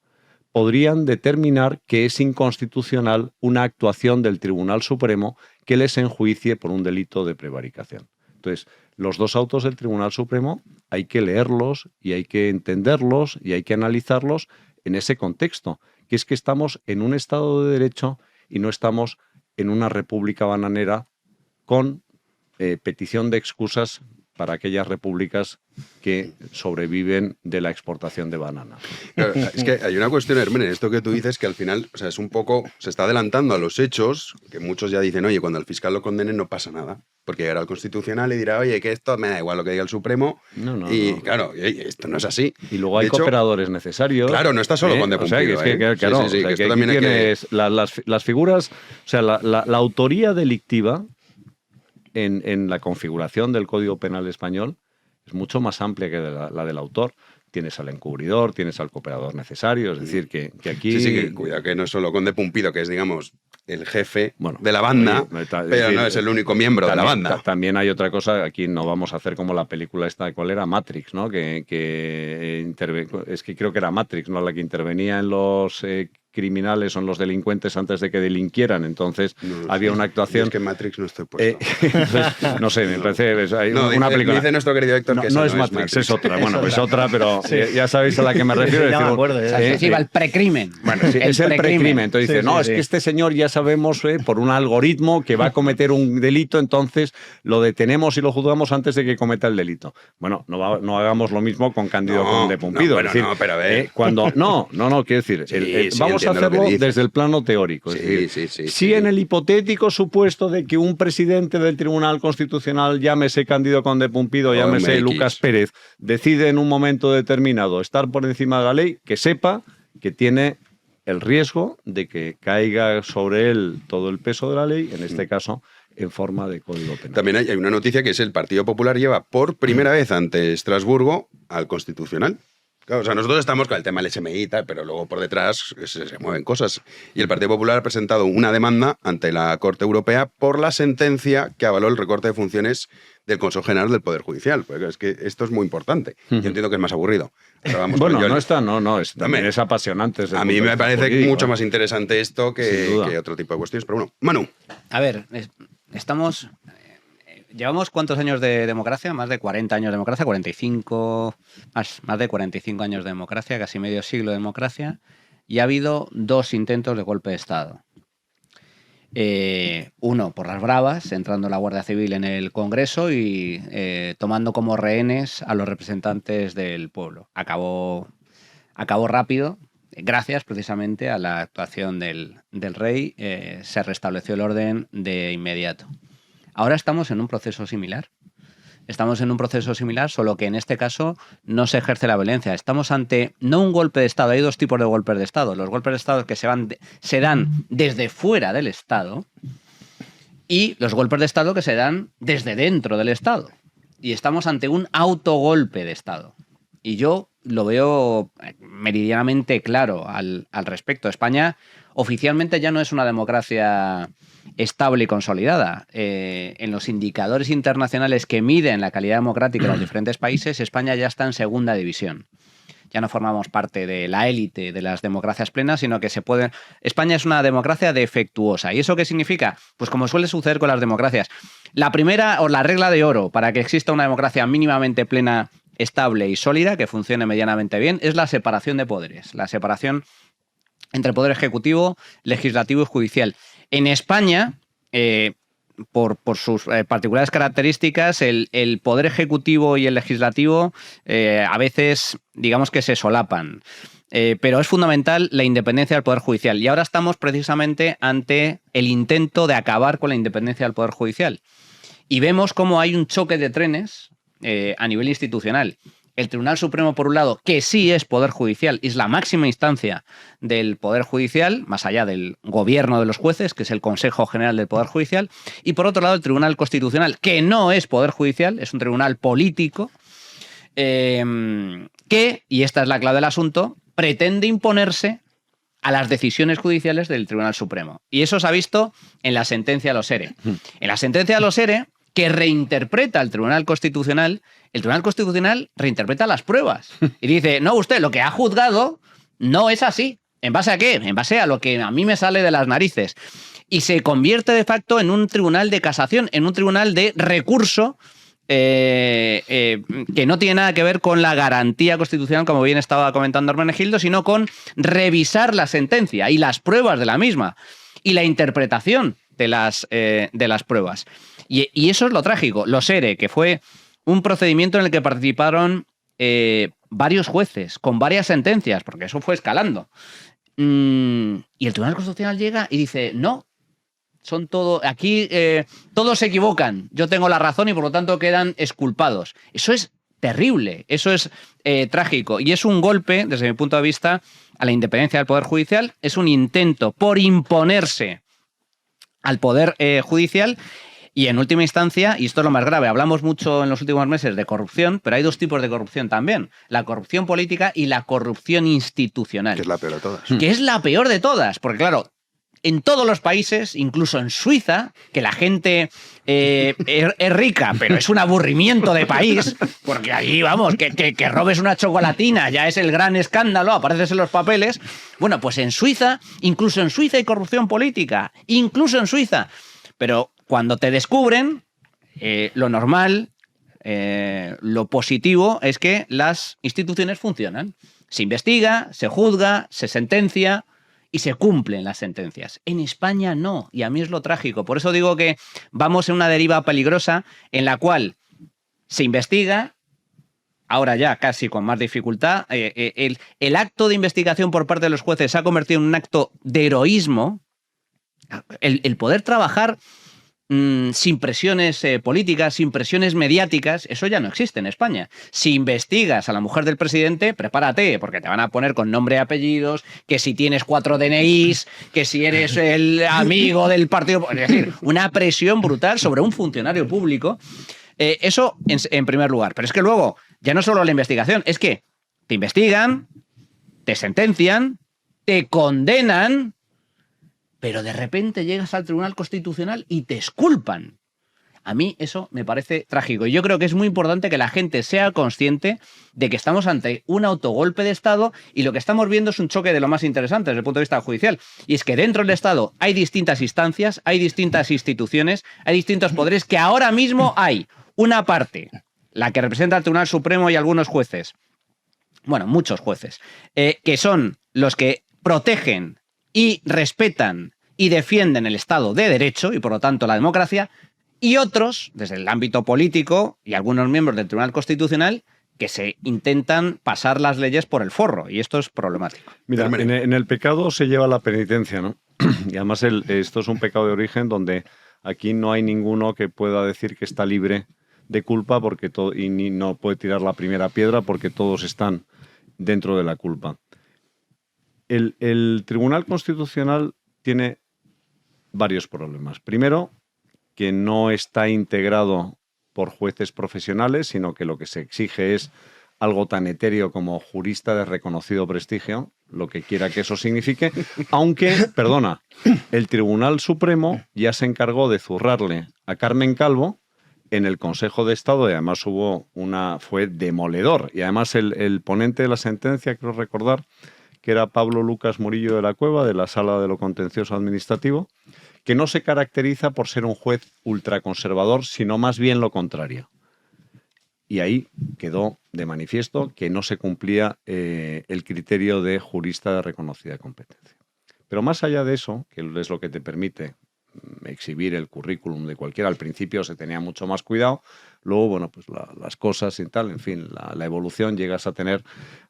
podrían determinar que es inconstitucional una actuación del Tribunal Supremo que les enjuicie por un delito de prevaricación. Entonces, los 2 autos del Tribunal Supremo hay que leerlos y hay que entenderlos y hay que analizarlos en ese contexto, que es que estamos en un Estado de Derecho y no estamos en una república bananera con petición de excusas para aquellas repúblicas que sobreviven de la exportación de bananas. Claro, es que hay una cuestión, Hermen, en esto que tú dices, que al final, o sea, es un poco, se está adelantando a los hechos, que muchos ya dicen, oye, cuando al fiscal lo condenen no pasa nada, porque llegará al Constitucional y dirá, oye, que esto me da igual lo que diga el Supremo, claro, esto no es así. Y luego hay cooperadores necesarios. Claro, no está solo Conde Pumpido. Claro, sí, que esto también hay tienes las figuras, o sea, la autoría delictiva en la configuración del Código Penal español es mucho más amplia que la del autor. tienes al encubridor, tienes al cooperador necesario, es decir, que aquí... Sí, que cuidado que no es solo Conde Pumpido, que es, digamos, el jefe de la banda, pero no es el único miembro de la banda. También hay otra cosa, aquí no vamos a hacer como la película esta, ¿cuál era? Matrix, ¿no? Es que creo que era Matrix, ¿no? La que intervenía en los criminales o en los delincuentes antes de que delinquieran. Entonces había una actuación... Es que Matrix no estoy puesto. Entonces, no sé, me parece... Hay una película... Dice nuestro querido Héctor que no es Matrix, es otra. Bueno, pues otra, pero ya sabéis a la que me refiero. Ya me acuerdo. El precrimen. Bueno, sí, es el precrimen. Entonces dice, es que este señor ya sabemos por un algoritmo que va a cometer un delito, entonces lo detenemos y lo juzgamos antes de que cometa el delito. Bueno, no hagamos lo mismo con Cándido Conde Pumpido. Pero a ver. Quiero decir, vamos a hacerlo desde el plano teórico. Si en el hipotético supuesto de que un presidente del Tribunal Constitucional, llámese Cándido Conde Pumpido, llámese Lucas Pérez, decide en un momento determinado estar por encima de la ley, que sepa que tiene el riesgo de que caiga sobre él todo el peso de la ley, en este caso en forma de código penal. También hay una noticia que es el Partido Popular lleva por primera vez ante Estrasburgo al Constitucional. Claro, o sea, nosotros estamos con el tema del SMI y tal, pero luego por detrás se mueven cosas. Y el Partido Popular ha presentado una demanda ante la Corte Europea por la sentencia que avaló el recorte de funciones del Consejo General del Poder Judicial. Porque es que esto es muy importante. Yo entiendo que es más aburrido. Bueno, también es apasionante. A mí me parece jurídico, mucho más interesante esto que otro tipo de cuestiones. Pero bueno, Manu. A ver, ¿llevamos cuántos años de democracia? Más de 40 años de democracia, 45, más de 45 años de democracia, casi medio siglo de democracia, y ha habido 2 intentos de golpe de Estado. Uno por las bravas, entrando la Guardia Civil en el Congreso y tomando como rehenes a los representantes del pueblo. Acabó rápido, gracias precisamente a la actuación del rey, se restableció el orden de inmediato. Ahora estamos en un proceso similar. Solo que en este caso no se ejerce la violencia. Estamos ante no un golpe de Estado. Hay 2 tipos de golpes de Estado. Los golpes de Estado que se dan desde fuera del Estado y los golpes de Estado que se dan desde dentro del Estado. Y estamos ante un autogolpe de Estado. Y yo lo veo meridianamente claro al respecto. España oficialmente ya no es una democracia estable y consolidada. En los indicadores internacionales que miden la calidad democrática de los diferentes países, España ya está en segunda división. Ya no formamos parte de la élite de las democracias plenas, sino que España es una democracia defectuosa. ¿Y eso qué significa? Pues como suele suceder con las democracias. La primera, o la regla de oro para que exista una democracia mínimamente plena, estable y sólida, que funcione medianamente bien, es la separación de poderes. La separación entre poder ejecutivo, legislativo y judicial. En España, por sus particulares características, el poder ejecutivo y el legislativo a veces, digamos que se solapan. Pero es fundamental la independencia del Poder Judicial. Y ahora estamos precisamente ante el intento de acabar con la independencia del Poder Judicial. Y vemos cómo hay un choque de trenes a nivel institucional. El Tribunal Supremo, por un lado, que sí es Poder Judicial, es la máxima instancia del Poder Judicial, más allá del gobierno de los jueces, que es el Consejo General del Poder Judicial, y por otro lado el Tribunal Constitucional, que no es Poder Judicial, es un tribunal político, que, y esta es la clave del asunto, pretende imponerse a las decisiones judiciales del Tribunal Supremo. Y eso se ha visto en la sentencia de los ERE. En la sentencia de los ERE, que reinterpreta el Tribunal Constitucional reinterpreta las pruebas. Y dice, no, usted lo que ha juzgado no es así. ¿En base a qué? En base a lo que a mí me sale de las narices. Y se convierte de facto en un tribunal de casación, en un tribunal de recurso que no tiene nada que ver con la garantía constitucional, como bien estaba comentando Hermenegildo, sino con revisar la sentencia y las pruebas de la misma y la interpretación de las pruebas. Y eso es lo trágico. Los ERE, que fue un procedimiento en el que participaron varios jueces con varias sentencias, porque eso fue escalando. Y el Tribunal Constitucional llega y dice, no, son todo, aquí todos se equivocan, yo tengo la razón y por lo tanto quedan exculpados. Eso es terrible, eso es trágico y es un golpe, desde mi punto de vista, a la independencia del Poder Judicial. Es un intento por imponerse al Poder Judicial Y en última instancia, y esto es lo más grave, hablamos mucho en los últimos meses de corrupción, pero hay dos tipos de corrupción también. La corrupción política y la corrupción institucional. Que es la peor de todas. Que es la peor de todas, porque claro, en todos los países, incluso en Suiza, que la gente es rica, pero es un aburrimiento de país, porque allí, vamos, que robes una chocolatina ya es el gran escándalo, apareces en los papeles. Bueno, pues en Suiza, incluso en Suiza hay corrupción política, incluso en Suiza. Pero cuando te descubren, lo normal, lo positivo es que las instituciones funcionan. Se investiga, se juzga, se sentencia y se cumplen las sentencias. En España no, y a mí es lo trágico. Por eso digo que vamos en una deriva peligrosa en la cual se investiga, ahora ya casi con más dificultad, el acto de investigación por parte de los jueces se ha convertido en un acto de heroísmo. El poder trabajar sin presiones políticas, sin presiones mediáticas, eso ya no existe en España. Si investigas a la mujer del presidente, prepárate, porque te van a poner con nombre y apellidos, que si tienes 4 DNIs, que si eres el amigo del partido... Es decir, una presión brutal sobre un funcionario público. Eso en primer lugar. Pero es que luego, ya no solo la investigación, es que te investigan, te sentencian, te condenan, pero de repente llegas al Tribunal Constitucional y te exculpan. A mí eso me parece trágico. Y yo creo que es muy importante que la gente sea consciente de que estamos ante un autogolpe de Estado y lo que estamos viendo es un choque de lo más interesante desde el punto de vista judicial. Y es que dentro del Estado hay distintas instancias, hay distintas instituciones, hay distintos poderes, que ahora mismo hay una parte, la que representa al Tribunal Supremo y algunos jueces, bueno, muchos jueces, que son los que protegen y respetan y defienden el Estado de Derecho y, por lo tanto, la democracia, y otros, desde el ámbito político y algunos miembros del Tribunal Constitucional, que se intentan pasar las leyes por el forro, y esto es problemático. Mira, en el pecado se lleva la penitencia, ¿no? Y además esto es un pecado de origen donde aquí no hay ninguno que pueda decir que está libre de culpa porque y ni no puede tirar la primera piedra porque todos están dentro de la culpa. El Tribunal Constitucional tiene varios problemas. Primero, que no está integrado por jueces profesionales, sino que lo que se exige es algo tan etéreo como jurista de reconocido prestigio, lo que quiera que eso signifique, aunque, perdona, el Tribunal Supremo ya se encargó de zurrarle a Carmen Calvo en el Consejo de Estado, y además fue demoledor. Y además el ponente de la sentencia, creo recordar, que era Pablo Lucas Murillo de la Cueva, de la Sala de lo Contencioso Administrativo, que no se caracteriza por ser un juez ultraconservador, sino más bien lo contrario. Y ahí quedó de manifiesto que no se cumplía el criterio de jurista de reconocida competencia. Pero más allá de eso, que es lo que te permite exhibir el currículum de cualquiera, al principio se tenía mucho más cuidado, luego, bueno, pues las cosas y tal, en fin, la evolución, llegas a tener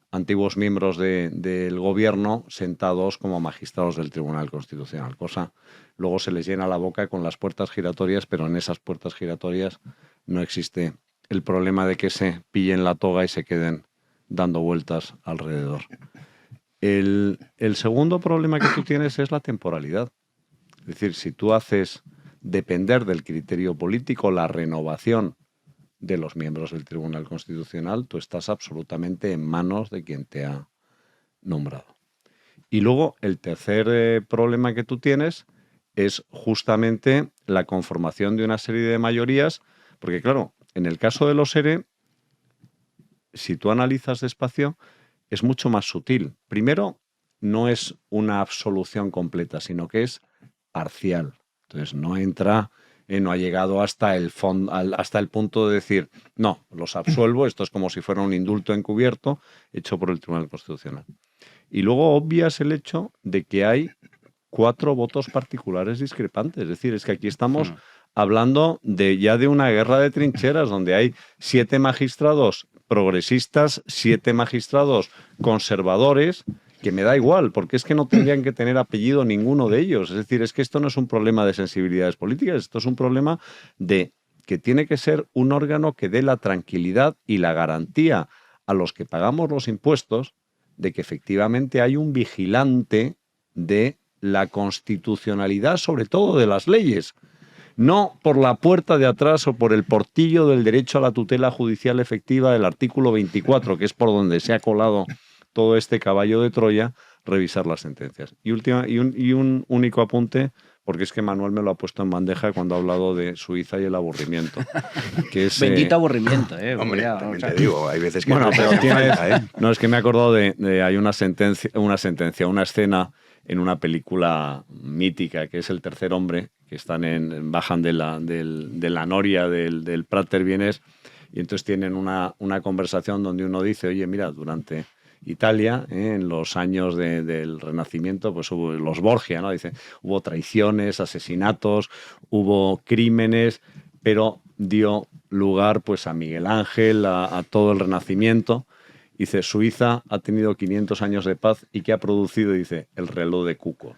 antiguos miembros del gobierno sentados como magistrados del Tribunal Constitucional, cosa luego se les llena la boca con las puertas giratorias, pero en esas puertas giratorias no existe el problema de que se pillen la toga y se queden dando vueltas alrededor. El segundo problema que tú tienes es la temporalidad. Es decir, si tú haces depender del criterio político la renovación de los miembros del Tribunal Constitucional, tú estás absolutamente en manos de quien te ha nombrado. Y luego el tercer problema que tú tienes es justamente la conformación de una serie de mayorías, porque claro, en el caso de los ERE, si tú analizas despacio, es mucho más sutil. Primero, no es una absolución completa, sino que es parcial. Entonces no entra... no ha llegado hasta el punto de decir, no, los absuelvo, esto es como si fuera un indulto encubierto hecho por el Tribunal Constitucional. Y luego obvias el hecho de que hay 4 votos particulares discrepantes. Es decir, es que aquí estamos hablando ya de una guerra de trincheras donde hay 7 magistrados progresistas, 7 magistrados conservadores, que me da igual, porque es que no tendrían que tener apellido ninguno de ellos. Es decir, es que esto no es un problema de sensibilidades políticas, esto es un problema de que tiene que ser un órgano que dé la tranquilidad y la garantía a los que pagamos los impuestos de que efectivamente hay un vigilante de la constitucionalidad, sobre todo de las leyes. no por la puerta de atrás o por el portillo del derecho a la tutela judicial efectiva del artículo 24, que es por donde se ha colado todo este caballo de Troya, revisar las sentencias. Y un único apunte, porque es que Manuel me lo ha puesto en bandeja cuando ha hablado de Suiza y el aburrimiento. Que es, bendito aburrimiento, Hombre, ya, también te digo, hay veces que... Bueno, pero tienes... falta, No, es que me he acordado hay una escena en una película mítica, que es El tercer hombre, que bajan de la noria del Prater Vienes, y entonces tienen una conversación donde uno dice, oye, mira, durante Italia, en los años del Renacimiento, pues hubo los Borgia, ¿no? Dice, hubo traiciones, asesinatos, hubo crímenes, pero dio lugar pues a Miguel Ángel, a todo el Renacimiento. Dice, Suiza ha tenido 500 años de paz y ¿qué ha producido? Dice, el reloj de Cuco.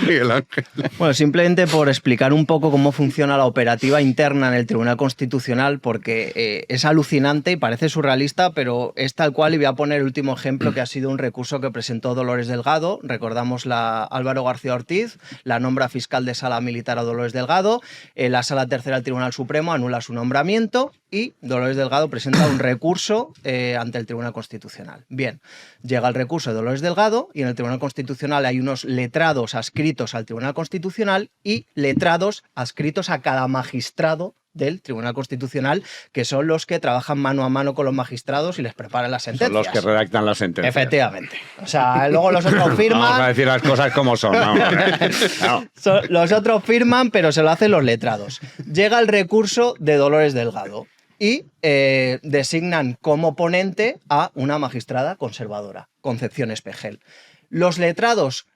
Miguel Ángel. Bueno, simplemente por explicar un poco cómo funciona la operativa interna en el Tribunal Constitucional, porque es alucinante y parece surrealista, pero es tal cual, y voy a poner el último ejemplo, que ha sido un recurso que presentó Dolores Delgado. Recordamos Álvaro García Ortiz, la nombra fiscal de sala militar a Dolores Delgado, la Sala Tercera del Tribunal Supremo anula su nombramiento y Dolores Delgado presenta un recurso ante el Tribunal Constitucional. Bien, llega el recurso de Dolores Delgado y en el Tribunal Constitucional hay unos letrados adscritos al Tribunal Constitucional y letrados adscritos a cada magistrado del Tribunal Constitucional, que son los que trabajan mano a mano con los magistrados y les preparan las sentencias. Son los que redactan las sentencias. Efectivamente. O sea, luego los otros firman... Vamos a decir las cosas como son. No. Los otros firman, pero se lo hacen los letrados. Llega el recurso de Dolores Delgado y designan como ponente a una magistrada conservadora, Concepción Espejel. Los letrados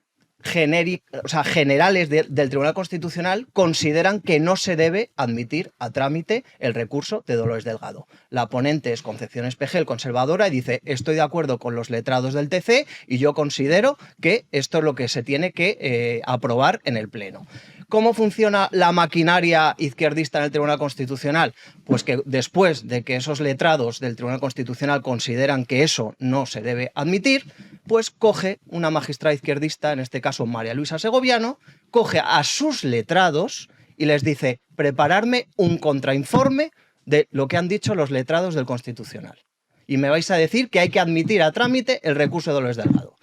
generales del Tribunal Constitucional consideran que no se debe admitir a trámite el recurso de Dolores Delgado. La ponente es Concepción Espejel, conservadora, y dice, estoy de acuerdo con los letrados del TC y yo considero que esto es lo que se tiene que aprobar en el Pleno. ¿Cómo funciona la maquinaria izquierdista en el Tribunal Constitucional? Pues que después de que esos letrados del Tribunal Constitucional consideran que eso no se debe admitir, pues coge una magistrada izquierdista, en este caso María Luisa Segoviano, coge a sus letrados y les dice, prepararme un contrainforme de lo que han dicho los letrados del Constitucional. Y me vais a decir que hay que admitir a trámite el recurso de Dolores Delgado.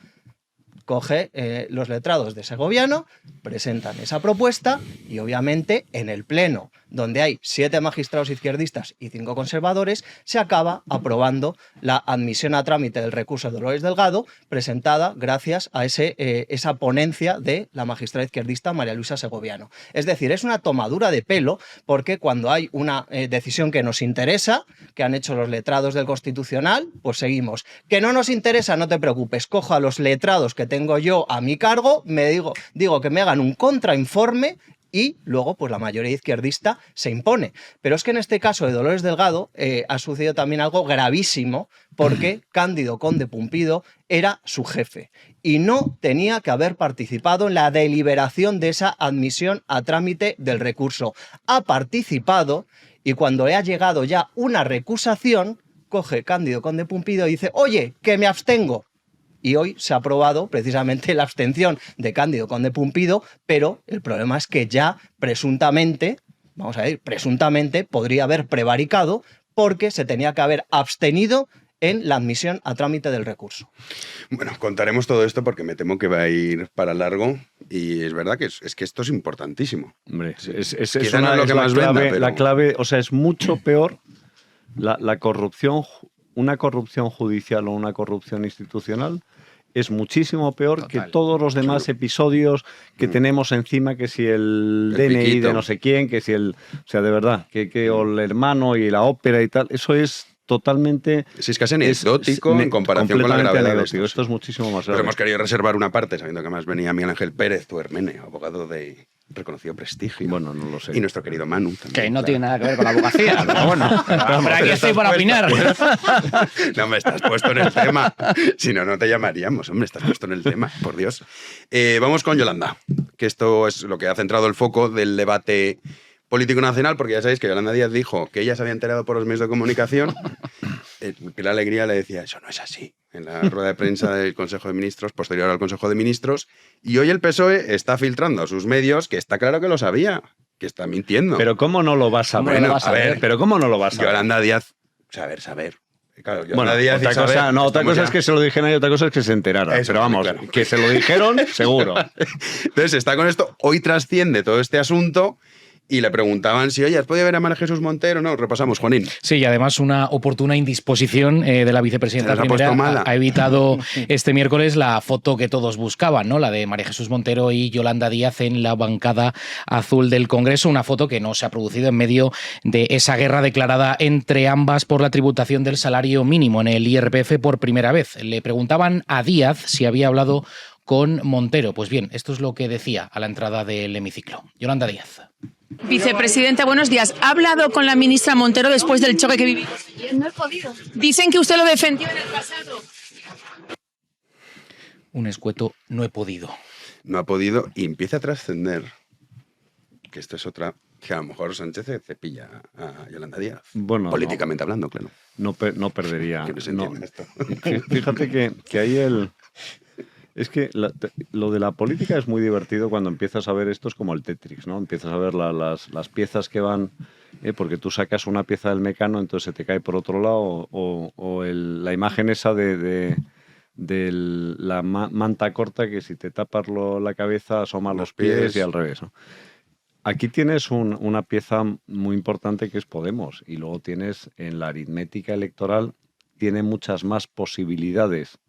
Coge los letrados de Segoviano, presentan esa propuesta y obviamente en el Pleno, donde hay 7 magistrados izquierdistas y 5 conservadores, se acaba aprobando la admisión a trámite del recurso de Dolores Delgado, presentada gracias a esa ponencia de la magistrada izquierdista María Luisa Segoviano. Es decir, es una tomadura de pelo, porque cuando hay una decisión que nos interesa, que han hecho los letrados del Constitucional, pues seguimos. Que no nos interesa, no te preocupes, cojo a los letrados que tengo yo a mi cargo, digo que me hagan un contrainforme y luego pues la mayoría izquierdista se impone. Pero es que en este caso de Dolores Delgado ha sucedido también algo gravísimo, porque Cándido Conde Pumpido era su jefe y no tenía que haber participado en la deliberación de esa admisión a trámite del recurso. Ha participado y cuando ha llegado ya una recusación, coge Cándido Conde Pumpido y dice, oye, que me abstengo. Y hoy se ha aprobado precisamente la abstención de Cándido Conde Pumpido, pero el problema es que ya presuntamente podría haber prevaricado, porque se tenía que haber abstenido en la admisión a trámite del recurso. Bueno, contaremos todo esto porque me temo que va a ir para largo y es verdad que es que esto es importantísimo. Hombre, es lo que más vende, pero... La clave, o sea, es mucho peor la corrupción, una corrupción judicial o una corrupción institucional. Es muchísimo peor que todos los demás episodios que tenemos encima, que si el DNI piquito de no sé quién, que si o sea, de verdad, que el hermano y la ópera y tal, eso es totalmente... Es casi anecdótico en comparación con la gravedad de esto. Esto es muchísimo más grave. Pero hemos querido reservar una parte, sabiendo que además venía Miguel Ángel Pérez, tu hermene, abogado de reconocido prestigio. Bueno, no lo sé. Y nuestro querido Manu también. Que no tiene nada que ver con la abogacía, pero bueno. Pero aquí estoy para opinar. No, me estás puesto en el tema. Si no, no te llamaríamos. Hombre, estás puesto en el tema, por Dios. Vamos con Yolanda, que esto es lo que ha centrado el foco del debate político nacional, porque ya sabéis que Yolanda Díaz dijo que ella se había enterado por los medios de comunicación. Pilar Alegría le decía, eso no es así. en la rueda de prensa del Consejo de Ministros, posterior al Consejo de Ministros, y hoy el PSOE está filtrando a sus medios que está claro que lo sabía, que está mintiendo. Pero ¿cómo no lo vas a ver? Bueno, a ver, pero ¿cómo no lo vas a ver? Yolanda Díaz, saber. Claro, Bueno, Díaz otra cosa, otra cosa es que se lo dijeran y otra cosa es que se enterara. Eso, pero vamos, claro. que se lo dijeron, seguro. Entonces está con esto, hoy trasciende todo este asunto y le preguntaban si, oye, ¿has podido ver a María Jesús Montero? No, repasamos, Juanín. Sí, y además una oportuna indisposición de la vicepresidenta primera ha evitado este miércoles la foto que todos buscaban, ¿no? La de María Jesús Montero y Yolanda Díaz en la bancada azul del Congreso, una foto que no se ha producido en medio de esa guerra declarada entre ambas por la tributación del salario mínimo en el IRPF por primera vez. Le preguntaban a Díaz si había hablado con Montero. Pues bien, esto es lo que decía a la entrada del hemiciclo. Yolanda Díaz. Vicepresidenta, buenos días. ¿Ha hablado con la ministra Montero después del choque que vivimos ayer? No he podido. Dicen que usted lo defendió en el pasado. Un escueto no he podido. No ha podido y empieza a trascender, que esto es otra, que a lo mejor Sánchez se cepilla a Yolanda Díaz. Bueno, políticamente hablando, claro. No perdería. Que no se entiende esto. Fíjate que ahí es que lo de la política es muy divertido cuando empiezas a ver esto, es como el Tetris, ¿no? Empiezas a ver las piezas que van, porque tú sacas una pieza del mecano, entonces se te cae por otro lado, o la imagen esa de la manta corta que si te tapas la cabeza asomas los pies y al revés, ¿no? Aquí tienes una pieza muy importante que es Podemos y luego tienes en la aritmética electoral, tiene muchas más posibilidades.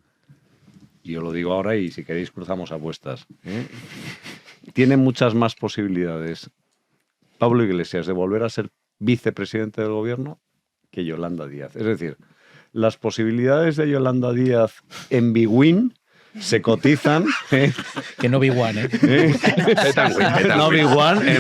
Yo lo digo ahora y si queréis cruzamos apuestas. Tiene muchas más posibilidades Pablo Iglesias de volver a ser vicepresidente del gobierno que Yolanda Díaz. Es decir, las posibilidades de Yolanda Díaz en Big Win se cotizan. Que no Big One, No Big One,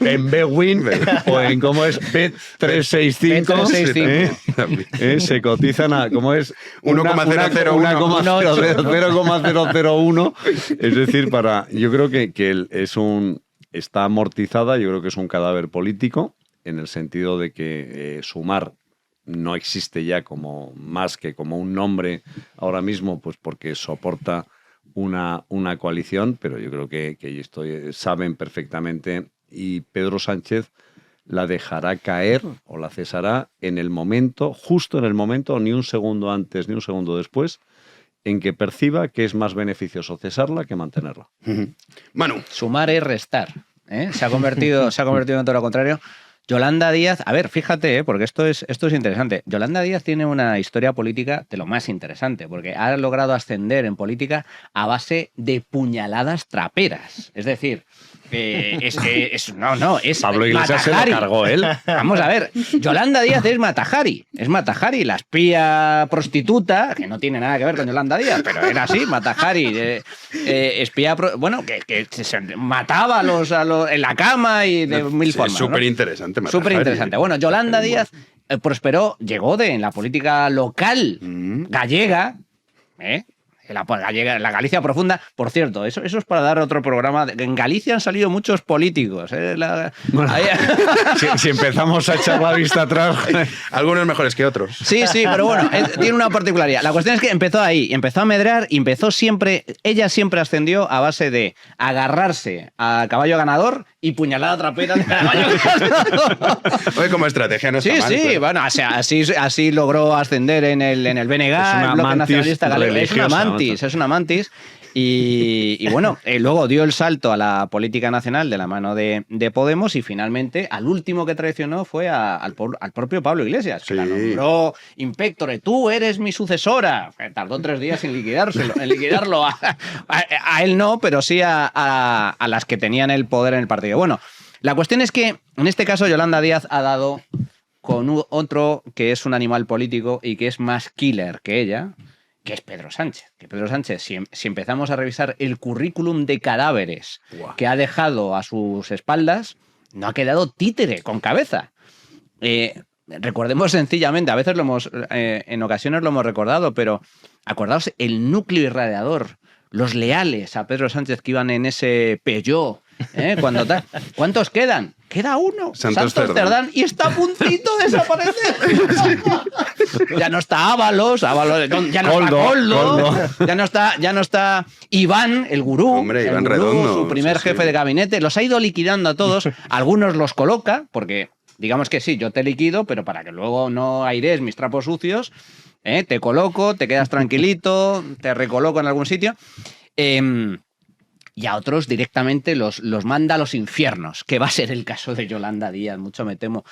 en B-Win o en cómo es Bet365. Se cotizan a cómo es 0,001. Es decir, yo creo que está amortizada, yo creo que es un cadáver político, en el sentido de que Sumar no existe ya más que como un nombre ahora mismo, pues porque soporta una coalición, pero yo creo que saben perfectamente y Pedro Sánchez la dejará caer o la cesará justo en el momento, ni un segundo antes ni un segundo después, en que perciba que es más beneficioso cesarla que mantenerla. Manu. Sumar es restar. Se ha convertido en todo lo contrario. Yolanda Díaz, a ver, fíjate, porque esto es interesante. Yolanda Díaz tiene una historia política de lo más interesante, porque ha logrado ascender en política a base de puñaladas traperas. Es decir, es Pablo Iglesias se lo cargó él. Vamos a ver, Yolanda Díaz es Matajari, la espía prostituta, que no tiene nada que ver con Yolanda Díaz, pero era así, Matajari, espía, que se mataba en la cama y de mil formas. Súper interesante. Súper interesante. Bueno, Yolanda Díaz prosperó, llegó en la política local gallega, la Galicia profunda. Por cierto, eso es para dar otro programa. En Galicia han salido muchos políticos. Si empezamos a echar la vista atrás, algunos mejores que otros. Sí, pero bueno, tiene una particularidad. La cuestión es que empezó ahí, empezó a medrar y ella siempre ascendió a base de agarrarse a caballo ganador y puñalada trapera de caballo ganador. Oye, como estrategia no está mal. Sí, bueno, así logró ascender en el BNG, el Bloque Nacionalista Galego. Es una mantis. Y bueno, luego dio el salto a la política nacional de la mano de Podemos y finalmente al último que traicionó fue al propio Pablo Iglesias, que la nombró Inspectore, tú eres mi sucesora. Tardó 3 días en liquidarlo. A él no, pero sí a las que tenían el poder en el partido. Bueno, la cuestión es que en este caso Yolanda Díaz ha dado con otro que es un animal político y que es más killer que ella, que es Pedro Sánchez. Que Pedro Sánchez, si empezamos a revisar el currículum de cadáveres que ha dejado a sus espaldas, no ha quedado títere con cabeza. Recordemos sencillamente, a veces en ocasiones lo hemos recordado, pero acordaos el núcleo irradiador, los leales a Pedro Sánchez que iban en ese Peugeot, ¿cuántos quedan? Queda uno, Santos Cerdán, y está a puntito de desaparecer. Ya no está Ábalos, ya no está Koldo, ya no está Iván, el gurú. Hombre, Iván gurú, Redondo, su primer jefe de gabinete. Los ha ido liquidando a todos. Algunos los coloca, porque digamos que sí, yo te liquido, pero para que luego no aires mis trapos sucios, te coloco, te quedas tranquilito, te recoloco en algún sitio. Y a otros directamente los manda a los infiernos, que va a ser el caso de Yolanda Díaz, mucho me temo.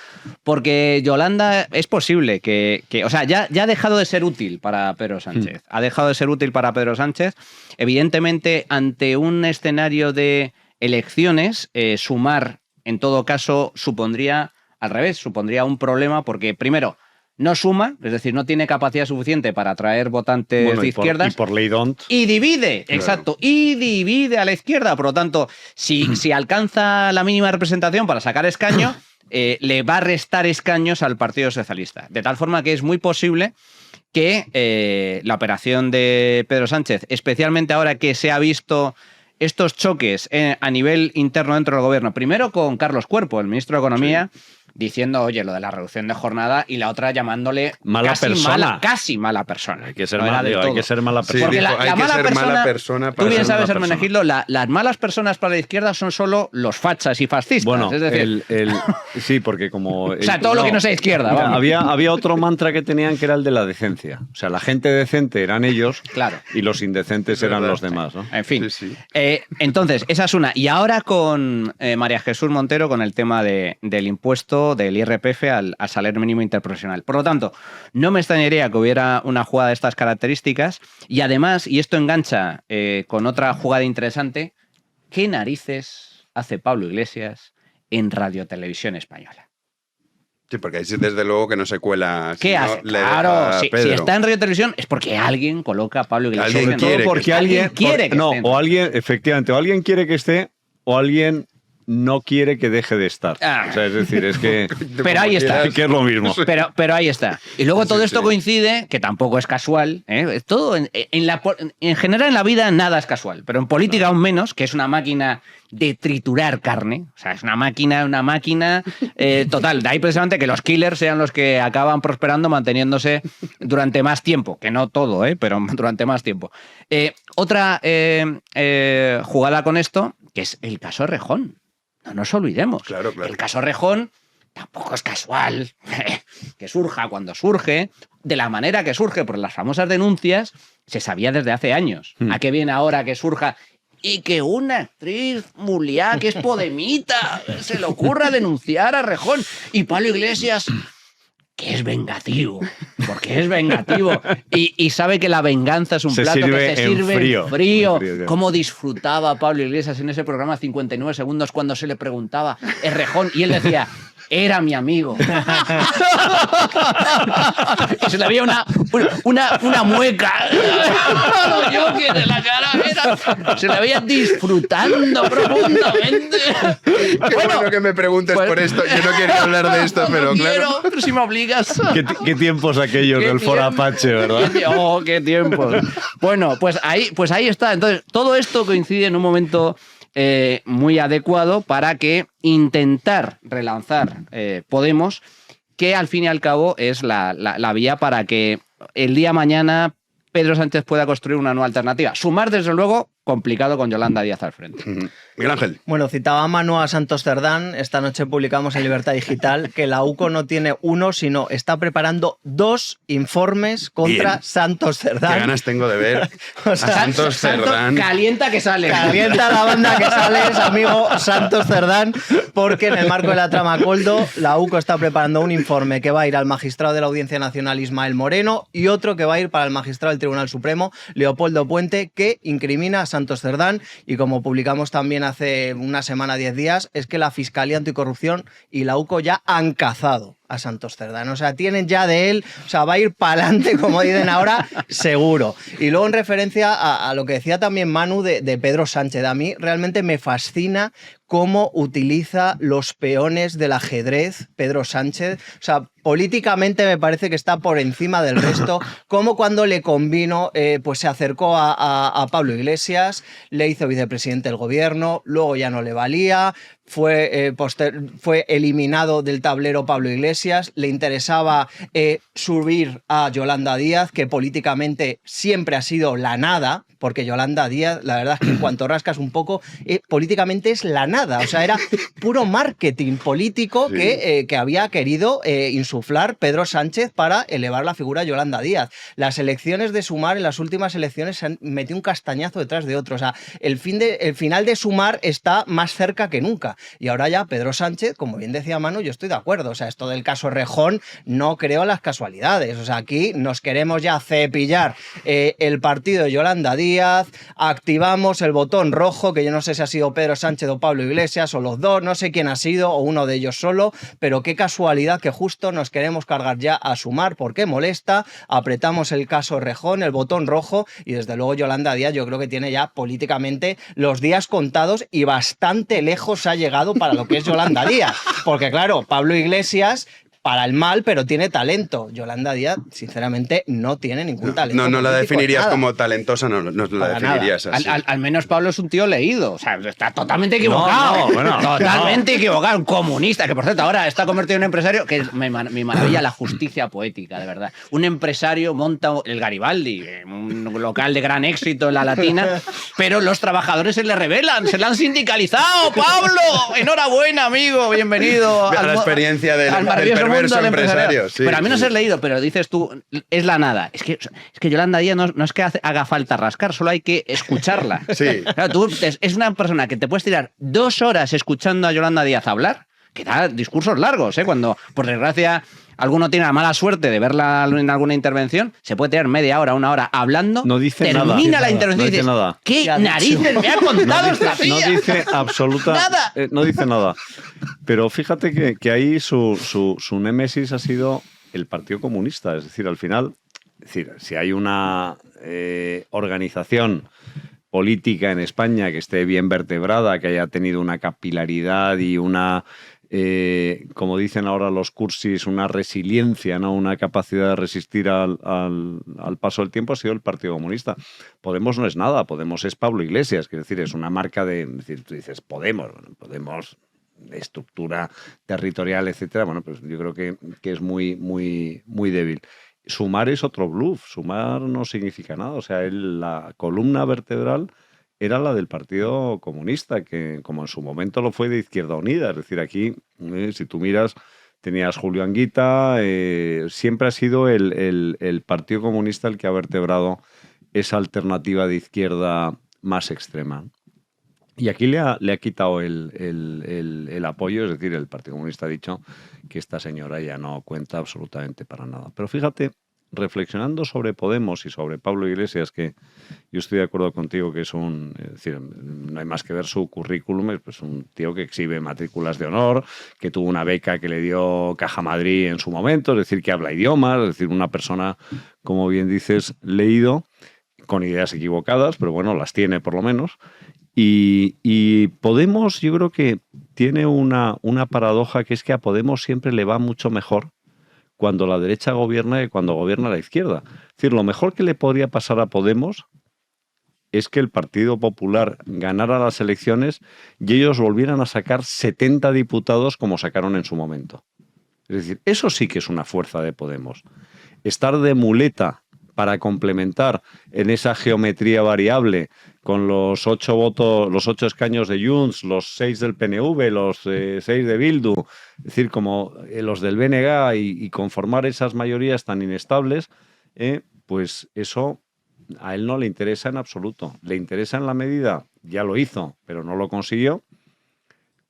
Porque Yolanda es posible que o sea, ya ha dejado de ser útil para Pedro Sánchez. Ha dejado de ser útil para Pedro Sánchez. Evidentemente, ante un escenario de elecciones, sumar, en todo caso, supondría al revés, supondría un problema porque, primero, no suma, es decir, no tiene capacidad suficiente para atraer votantes de izquierdas. Y por ley don't. Y divide, claro. Exacto, y divide a la izquierda. Por lo tanto, si alcanza la mínima representación para sacar escaño, le va a restar escaños al Partido Socialista. De tal forma que es muy posible que la operación de Pedro Sánchez, especialmente ahora que se ha visto estos choques a nivel interno dentro del gobierno, primero con Carlos Cuerpo, el ministro de Economía, diciendo, oye, lo de la reducción de jornada, y la otra llamándole casi mala persona. Hay que ser, hay que ser mala persona. Porque dijo, la mala persona, tú bien sabes, Hermenegildo, las malas personas para la izquierda son solo los fachas y fascistas. Bueno, es decir, sí, porque como... o sea, todo lo que no sea izquierda. Mira, había otro mantra que tenían que era el de la decencia. O sea, la gente decente eran ellos, claro, y los indecentes eran los demás, ¿no? En fin. Sí. Entonces, esa es una. Y ahora con María Jesús Montero, con el tema del impuesto, del IRPF al salario mínimo interprofesional. Por lo tanto, no me extrañaría que hubiera una jugada de estas características y además, y esto engancha con otra jugada interesante, ¿qué narices hace Pablo Iglesias en Radio Televisión Española? Sí, porque ahí sí, desde luego que no se cuela. ¿Qué hace? Claro, si está en Radio Televisión es porque alguien coloca a Pablo Iglesias. Alguien quiere, porque alguien quiere que esté. O alguien, efectivamente, o alguien quiere que esté, o alguien no quiere que deje de estar. O sea, es decir, es que... Pero ahí está. Que es lo mismo. Pero ahí está. Y luego todo esto coincide, que tampoco es casual. Todo en general en la vida nada es casual, pero en política aún menos, que es una máquina de triturar carne. O sea, es una máquina total. De ahí precisamente que los killers sean los que acaban prosperando, manteniéndose durante más tiempo. Que no todo, pero durante más tiempo. Otra jugada con esto, que es el caso Rejón. No nos olvidemos. Claro. El caso Rejón tampoco es casual que surja cuando surge, de la manera que surge, por las famosas denuncias, se sabía desde hace años. ¿A qué viene ahora que surja? Y que una actriz Muliá, que es podemita, se le ocurra denunciar a Rejón. Y Pablo Iglesias, que es vengativo, porque es vengativo. Y sabe que la venganza es un plato que se sirve en frío. Cómo disfrutaba Pablo Iglesias en ese programa 59 segundos cuando se le preguntaba Rejón y él decía, era mi amigo. Y se le había una mueca. Yo que de la cara se le había disfrutando profundamente. Qué bueno que me preguntes por esto. Yo no quería hablar de esto, pero claro. Pero si me obligas. ¿Qué tiempos aquellos del Foro Apache, verdad? ¡Qué tiempos! Bueno, pues ahí está. Entonces, todo esto coincide en un momento muy adecuado para que intentar relanzar Podemos, que al fin y al cabo es la vía para que el día mañana Pedro Sánchez pueda construir una nueva alternativa. Sumar, desde luego, complicado con Yolanda Díaz al frente. Miguel Ángel. Bueno, citaba Manu a Santos Cerdán. Esta noche publicamos en Libertad Digital que la UCO no tiene uno, sino está preparando 2 informes contra Santos Cerdán. Qué ganas tengo de ver a Santos Cerdán. Calienta que sale. Calienta la banda que sales, amigo Santos Cerdán, porque en el marco de la trama Coldo, la UCO está preparando un informe que va a ir al magistrado de la Audiencia Nacional, Ismael Moreno, y otro que va a ir para el magistrado del Tribunal Supremo, Leopoldo Puente, que incrimina a Santos Cerdán. Y como publicamos también hace una semana, 10 días, es que la Fiscalía Anticorrupción y la UCO ya han cazado a Santos Cerdán. O sea, tienen ya de él, o sea, va a ir para adelante, como dicen ahora, seguro. Y luego en referencia a lo que decía también Manu de Pedro Sánchez, a mí realmente me fascina cómo utiliza los peones del ajedrez Pedro Sánchez. O sea, políticamente me parece que está por encima del resto, como cuando le convino, pues se acercó a Pablo Iglesias, le hizo vicepresidente del gobierno, luego ya no le valía, fue eliminado del tablero Pablo Iglesias, le interesaba subir a Yolanda Díaz, que políticamente siempre ha sido la nada, porque Yolanda Díaz, la verdad es que en cuanto rascas un poco, políticamente es la nada, o sea, era puro marketing político que había querido insuflar Pedro Sánchez para elevar la figura de Yolanda Díaz. Las elecciones de Sumar, en las últimas elecciones, se han metido un castañazo detrás de otro, o sea, el final de Sumar está más cerca que nunca, y ahora ya Pedro Sánchez, como bien decía Manu, yo estoy de acuerdo, o sea, esto del caso Rejón, no creo las casualidades, o sea, aquí nos queremos ya cepillar el partido de Yolanda Díaz, activamos el botón rojo, que yo no sé si ha sido Pedro Sánchez o Pablo Iglesias o los dos, no sé quién ha sido o uno de ellos solo, pero qué casualidad que justo nos queremos cargar ya a Sumar porque molesta, apretamos el caso Rejón, el botón rojo, y desde luego Yolanda Díaz yo creo que tiene ya políticamente los días contados y bastante lejos ha llegado para lo que es Yolanda Díaz, porque claro, Pablo Iglesias para el mal, pero tiene talento. Yolanda Díaz, sinceramente, no tiene ningún talento. No la definirías como talentosa, no la definirías así. Al menos Pablo es un tío leído. O sea, está totalmente equivocado. Totalmente equivocado. Un comunista, que por cierto ahora está convertido en un empresario, que es mi maravilla la justicia poética, de verdad. Un empresario monta el Garibaldi, un local de gran éxito en la Latina, pero los trabajadores se le rebelan, se le han sindicalizado. ¡Pablo! Enhorabuena, amigo, bienvenido a la experiencia del maravilloso perverso empresario. Sí, pero a mí no ser leído, pero dices tú, es la nada. Es que Yolanda Díaz no es que haga falta rascar, solo hay que escucharla. Sí. Claro, es una persona que te puedes tirar 2 horas escuchando a Yolanda Díaz hablar, que da discursos largos, cuando, por desgracia, alguno tiene la mala suerte de verla en alguna intervención, se puede tirar media hora, 1 hora hablando, no dice termina nada, la intervención no y dices, nada. ¿qué narices me ha contado esta tía? No dice nada. No dice nada. Pero fíjate que ahí su némesis ha sido el Partido Comunista. Es decir, al final, si hay una organización política en España que esté bien vertebrada, que haya tenido una capilaridad y una... como dicen ahora los cursis, una resiliencia, ¿no? Una capacidad de resistir al paso del tiempo, ha sido el Partido Comunista. Podemos no es nada, Podemos es Pablo Iglesias, que es decir, es una marca de... Es decir, tú dices, Podemos de estructura territorial, etcétera. Bueno, pues yo creo que es muy, muy, muy débil. Sumar es otro bluff. Sumar no significa nada. O sea, la columna vertebral era la del Partido Comunista, que como en su momento lo fue de Izquierda Unida. Es decir, aquí, si tú miras, tenías Julio Anguita, siempre ha sido el Partido Comunista el que ha vertebrado esa alternativa de izquierda más extrema. Y aquí le ha quitado el apoyo, es decir, el Partido Comunista ha dicho que esta señora ya no cuenta absolutamente para nada. Pero fíjate, reflexionando sobre Podemos y sobre Pablo Iglesias, que yo estoy de acuerdo contigo que es es decir, no hay más que ver su currículum, es pues un tío que exhibe matrículas de honor, que tuvo una beca que le dio Caja Madrid en su momento, es decir, que habla idiomas, es decir, una persona, como bien dices, leído, con ideas equivocadas, pero bueno, las tiene por lo menos. Y Podemos, yo creo que tiene una paradoja, que es que a Podemos siempre le va mucho mejor cuando la derecha gobierna que cuando gobierna la izquierda. Es decir, lo mejor que le podría pasar a Podemos es que el Partido Popular ganara las elecciones y ellos volvieran a sacar 70 diputados como sacaron en su momento. Es decir, eso sí que es una fuerza de Podemos. Estar de muleta para complementar en esa geometría variable con los 8 votos, los 8 escaños de Junts, los 6 del PNV, los 6 de Bildu, es decir, como los del BNG y conformar esas mayorías tan inestables, pues eso a él no le interesa en absoluto. Le interesa en la medida, ya lo hizo, pero no lo consiguió,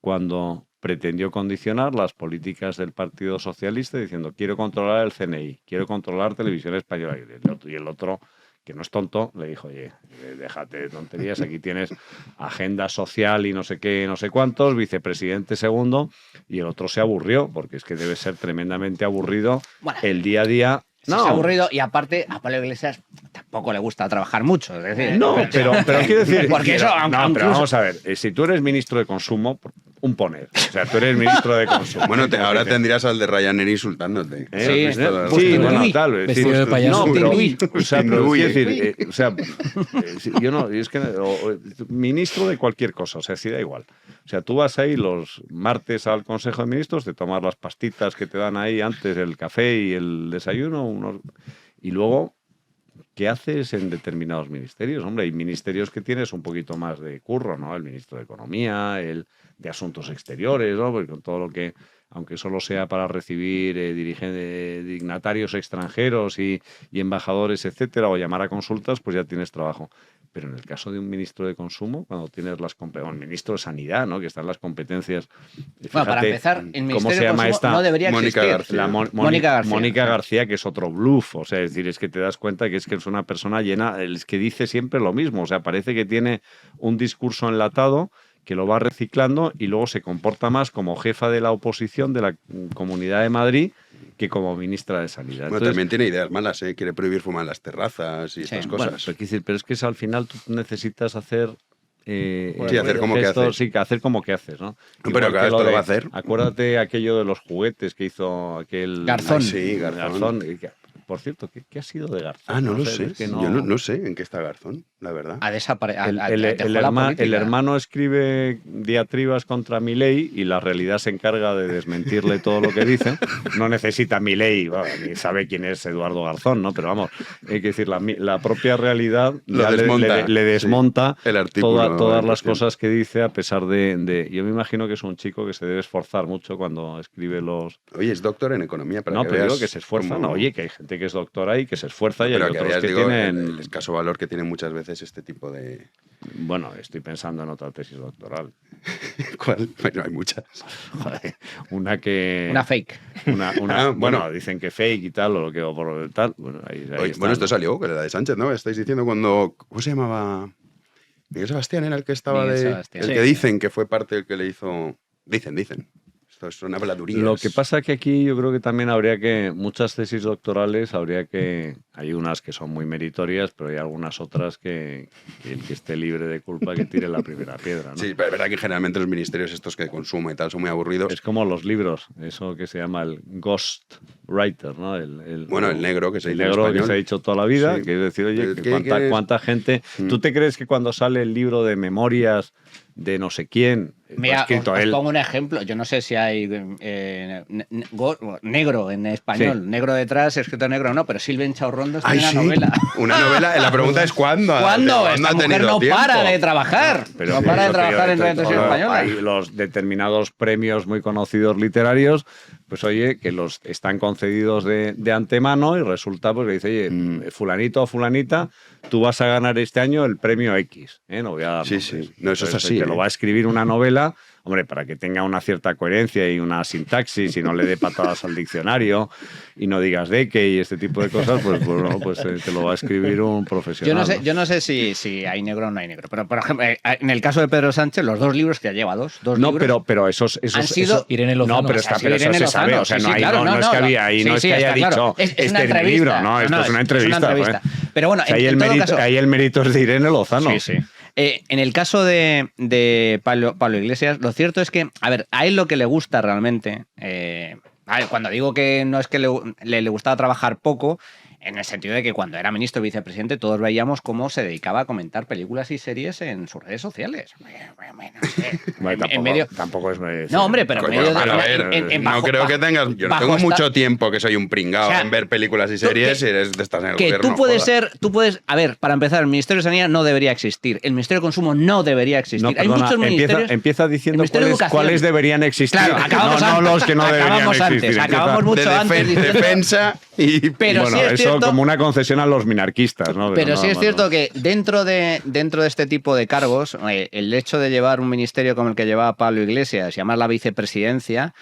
cuando pretendió condicionar las políticas del Partido Socialista diciendo quiero controlar el CNI, quiero controlar Televisión Española. Y el otro, que no es tonto, le dijo, oye, déjate de tonterías, aquí tienes agenda social y no sé qué, no sé cuántos, vicepresidente segundo, y el otro se aburrió, porque es que debe ser tremendamente aburrido el día a día. No. Es aburrido, y aparte a Pablo Iglesias tampoco le gusta trabajar mucho. Es decir, pero quiero decir... Porque eso, pero vamos a ver, si tú eres ministro de Consumo, un poner. O sea, tú eres ministro de Consumo. Bueno, ahora tendrías al de Ryanair insultándote. Sí, bueno, tal vez. Vestido de payaso. No, pero, o sea, pero es decir, yo no, es que ministro de cualquier cosa, o sea, sí da igual. O sea, tú vas ahí los martes al Consejo de Ministros, te tomas las pastitas que te dan ahí antes, el café y el desayuno, y luego, ¿qué haces en determinados ministerios? Hombre, hay ministerios que tienes un poquito más de curro, ¿no? El ministro de Economía, el de Asuntos Exteriores, ¿no? Porque con todo lo que, aunque solo sea para recibir dignatarios extranjeros y embajadores, etcétera, o llamar a consultas, pues ya tienes trabajo. Pero en el caso de un ministro de Consumo, cuando tienes las competencias, un ministro de Sanidad, ¿no? Que están las competencias. Fíjate, bueno, para empezar, el ¿cómo Ministerio se de llama Consumo esta? no debería Mónica existir. García. Mónica García, que es otro bluff. O sea, es decir, es que te das cuenta que es una persona llena, es que dice siempre lo mismo. O sea, parece que tiene un discurso enlatado que lo va reciclando y luego se comporta más como jefa de la oposición de la Comunidad de Madrid que como ministra de Sanidad. Bueno, también tiene ideas malas, ¿eh? Quiere prohibir fumar en las terrazas y estas cosas. Bueno, pero es que al final tú necesitas hacer... hacer como que haces. Sí, hacer como que haces, ¿no? Pero claro, esto lo va a hacer. Acuérdate aquello de los juguetes que hizo aquel... Garzón. Sí, Garzón. Por cierto, ¿qué ha sido de Garzón? Ah, no lo sé. Es que Yo no sé en qué está Garzón, la verdad. Ha desaparecido. El hermano escribe diatribas contra Milei y la realidad se encarga de desmentirle todo lo que dice. No necesita Milei, ni sabe quién es Eduardo Garzón, ¿no? Pero vamos, hay que decir, la propia realidad le desmonta el artículo, todas las cosas que dice, a pesar de... Yo me imagino que es un chico que se debe esforzar mucho cuando escribe los... Oye, es doctor en economía, para no, que pero veas digo que se esfuerza. como... No, oye, que hay gente que es doctora y que se esfuerza y hay pero otros veas, que digo, tienen... el escaso valor que tienen muchas veces este tipo de... Bueno, estoy pensando en otra tesis doctoral. ¿Cuál? Bueno, hay muchas. Joder, una fake. Bueno, dicen que fake y tal, o lo que o por tal. Bueno, bueno, esto salió, que era la de Sánchez, ¿no? Estáis diciendo cuando... ¿Cómo se llamaba? Miguel Sebastián era el que estaba el que dicen que fue parte del que le hizo... Dicen. Esto son habladurías. Lo que pasa que aquí yo creo que también habría que... Muchas tesis doctorales habría que... Hay unas que son muy meritorias, pero hay algunas otras que el que esté libre de culpa que tire la primera piedra, ¿no? Sí, pero es verdad que generalmente los ministerios estos que consumo y tal son muy aburridos. Es como los libros, eso que se llama el ghost writer, ¿no? El negro que se dice el negro en que se ha dicho toda la vida, sí. Que es decir, oye, ¿cuánta gente... ¿Tú te crees que cuando sale el libro de memorias de no sé quién... Mira, os pongo un ejemplo. Yo no sé si hay negro en español, Sí. negro detrás, escrito negro o no, pero Silvia Chaurrondo está en una novela. Una novela, la pregunta es ¿cuándo? ¿Cuándo? Esta mujer no para de trabajar. Pero no para de trabajar en la televisión española. Hay los determinados premios muy conocidos literarios, pues oye, que los están concedidos de antemano y resulta pues que dice, oye, fulanito o fulanita, tú vas a ganar este año el premio X. No voy a dar nombres. Sí. No, eso es así. Te lo va a escribir una novela, hombre, para que tenga una cierta coherencia y una sintaxis y no le dé patadas al diccionario y no digas de qué y este tipo de cosas, pues te lo va a escribir un profesional. Yo no sé si hay negro o no hay negro, pero por ejemplo, en el caso de Pedro Sánchez, los dos libros que ha llevado, pero esos han sido Irene Lozano. No, pero eso se sabe, o sea, no es que había ahí, no es que haya dicho es una entrevista. Libro, no, esto es una entrevista. Pero bueno, ahí el mérito es de Irene Lozano. Sí. En el caso de Pablo Iglesias, lo cierto es que, a ver, a él lo que le gusta realmente, cuando digo que no es que le gustaba trabajar poco, en el sentido de que cuando era ministro y vicepresidente todos veíamos cómo se dedicaba a comentar películas y series en sus redes sociales. Tampoco es... No, hombre, pero... no creo que tengas... Yo no tengo mucho tiempo que soy un pringao en ver películas y series y estás en el gobierno. Tú puedes... A ver, para empezar, el Ministerio de Sanidad no debería existir. El Ministerio de Consumo no debería existir. No, perdona, hay muchos ministerios... Empieza diciendo cuáles deberían existir. Claro, no los que no deberían existir. Acabamos mucho antes. Defensa y... Pero bueno, sí es cierto, como una concesión a los minarquistas, ¿no? Pero sí es cierto que dentro de este tipo de cargos, el hecho de llevar un ministerio como el que llevaba Pablo Iglesias, llamar la vicepresidencia,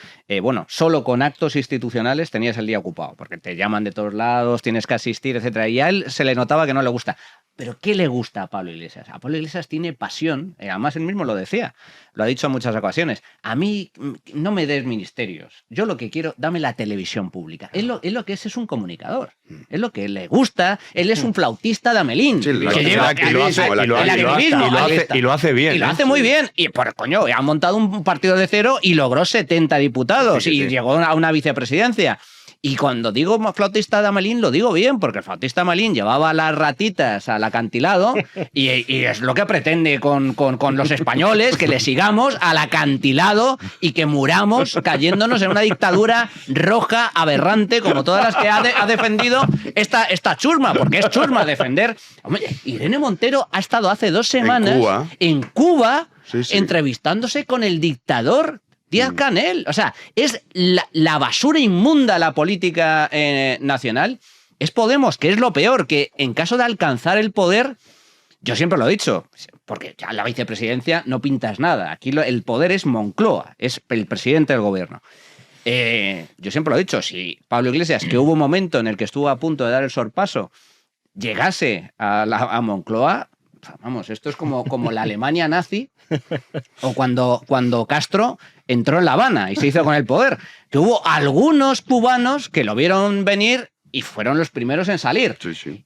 solo con actos institucionales tenías el día ocupado, porque te llaman de todos lados, tienes que asistir, etcétera. Y a él se le notaba que no le gusta. Pero ¿qué le gusta a Pablo Iglesias? A Pablo Iglesias tiene pasión, además él mismo lo decía, lo ha dicho en muchas ocasiones. A mí no me des ministerios, yo lo que quiero, dame la televisión pública. Él lo que es un comunicador, es lo que le gusta, él es un flautista de Amelín. Y lo hace bien. Y lo hace muy bien. Y por coño, ha montado un partido de cero y logró 70 diputados y llegó a una vicepresidencia. Y cuando digo flautista de Amelín, lo digo bien, porque el flautista de Amelín llevaba las ratitas al acantilado y es lo que pretende con los españoles, que le sigamos al acantilado y que muramos cayéndonos en una dictadura roja, aberrante, como todas las que ha defendido esta chusma, porque es chusma defender. Hombre, Irene Montero ha estado hace 2 semanas en Cuba entrevistándose con el dictador Díaz-Canel. O sea, es la basura inmunda la política nacional. Es Podemos, que es lo peor, que en caso de alcanzar el poder, yo siempre lo he dicho, porque ya en la vicepresidencia no pintas nada. Aquí el poder es Moncloa, es el presidente del gobierno. Yo siempre lo he dicho, si Pablo Iglesias, que hubo un momento en el que estuvo a punto de dar el sorpaso, llegase a Moncloa, vamos, esto es como la Alemania nazi o cuando Castro entró en La Habana y se hizo con el poder, que hubo algunos cubanos que lo vieron venir y fueron los primeros en salir.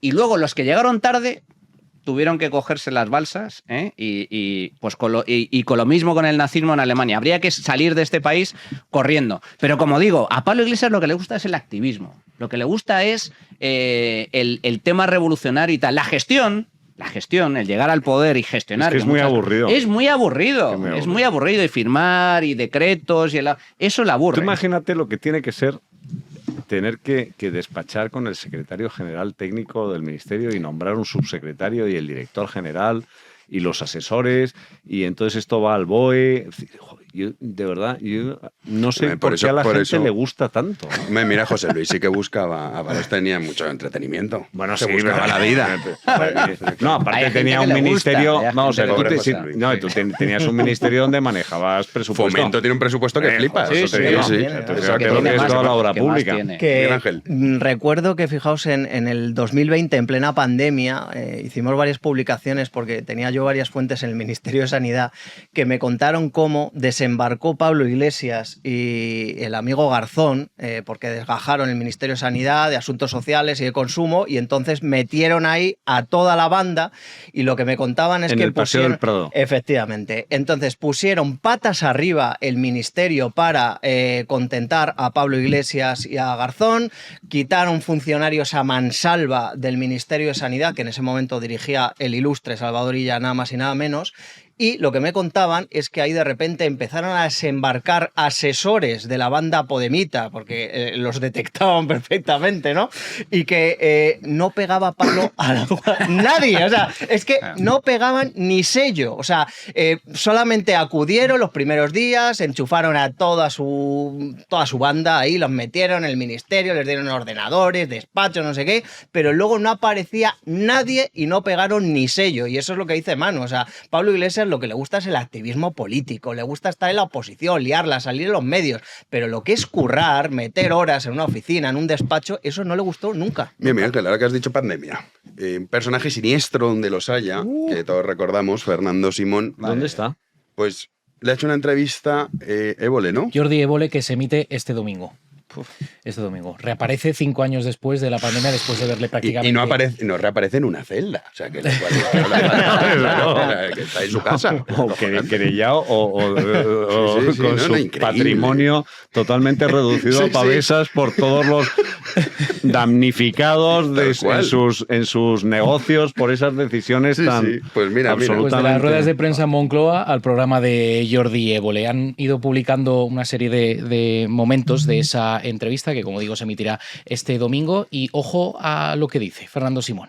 Y luego los que llegaron tarde tuvieron que cogerse las balsas, y con lo mismo con el nazismo en Alemania. Habría que salir de este país corriendo. Pero como digo, a Pablo Iglesias lo que le gusta es el activismo. Lo que le gusta es el tema revolucionario y tal. La gestión, el llegar al poder y gestionar. Es muy aburrido. Es muy aburrido y firmar y decretos. Eso le aburre. Tú imagínate lo que tiene que ser tener que despachar con el secretario general técnico del ministerio y nombrar un subsecretario y el director general y los asesores, y entonces esto va al BOE. Yo, de verdad, yo no sé por qué a la gente le gusta tanto, ¿no? Mira, José Luis sí que buscaba, Avalos tenía mucho entretenimiento. Bueno, se sí, buscaba la vida. No, aparte tenía un ministerio, vamos a ver, tú tenías un ministerio donde manejabas presupuesto. Fomento tiene un presupuesto que flipas. Sí. Creo que es toda la obra pública. Recuerdo que, fijaos, en el 2020, en plena pandemia, hicimos varias publicaciones porque tenía yo varias fuentes en el Ministerio de Sanidad que me contaron cómo desembarcó Pablo Iglesias y el amigo Garzón, porque desgajaron el Ministerio de Sanidad, de Asuntos Sociales y de Consumo, y entonces metieron ahí a toda la banda, y lo que me contaban es en que el Paseo del Prado. Efectivamente. Entonces pusieron patas arriba el ministerio para contentar a Pablo Iglesias y a Garzón, quitaron funcionarios a mansalva del Ministerio de Sanidad, que en ese momento dirigía el ilustre Salvador Illa, nada más y nada menos. Y lo que me contaban es que ahí de repente empezaron a desembarcar asesores de la banda podemita, porque los detectaban perfectamente, ¿no? Y que no pegaba palo a nadie. O sea, es que no pegaban ni sello. O sea, solamente acudieron los primeros días, enchufaron a toda su banda ahí, los metieron en el ministerio, les dieron ordenadores, despachos, no sé qué, pero luego no aparecía nadie y no pegaron ni sello. Y eso es lo que dice Manu. O sea, Pablo Iglesias lo que le gusta es el activismo político, le gusta estar en la oposición, liarla, salir en los medios, pero lo que es currar, meter horas en una oficina, en un despacho, eso no le gustó nunca. Bien, Ángel, ahora que has dicho pandemia, un personaje siniestro donde los haya, que todos recordamos, Fernando Simón. ¿Dónde está? Pues le ha hecho una entrevista Évole, ¿no? Jordi Évole, que se emite este domingo. Este domingo. Reaparece 5 años después de la pandemia, después de verle prácticamente... Y no reaparece en una celda. O sea, que está en su casa. O querellado o con su patrimonio totalmente reducido a pavesas por todos los damnificados en sus negocios por esas decisiones tan Pues mira, absolutamente... Pues de las ruedas de prensa en Moncloa al programa de Jordi Évole. Han ido publicando una serie de momentos de esa entrevista que, como digo, se emitirá este domingo, y ojo a lo que dice Fernando Simón.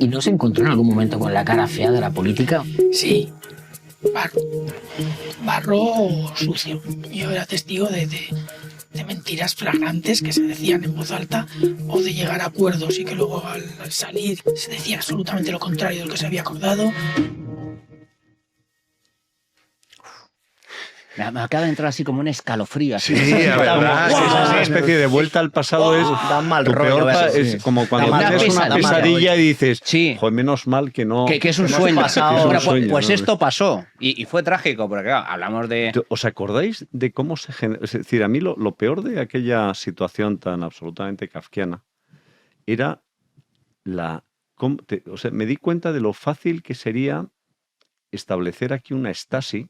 ¿Y no se encontró en algún momento con la cara fea de la política? Sí, barro sucio. Yo era testigo de mentiras flagrantes que se decían en voz alta, o de llegar a acuerdos y que luego al salir se decía absolutamente lo contrario de lo que se había acordado. Me acaba de entrar así como un escalofrío. Así. Sí, la verdad. Es una especie de vuelta al pasado. Da mal tu rollo. peor es como cuando tienes una pesadilla y dices, joder, menos mal que no. Que es un sueño. Sueño, pues ¿no? esto pasó. Y fue trágico, porque claro, hablamos de... ¿Os acordáis de cómo se genera? Es decir, a mí lo peor de aquella situación tan absolutamente kafkiana era me di cuenta de lo fácil que sería establecer aquí una Stasi,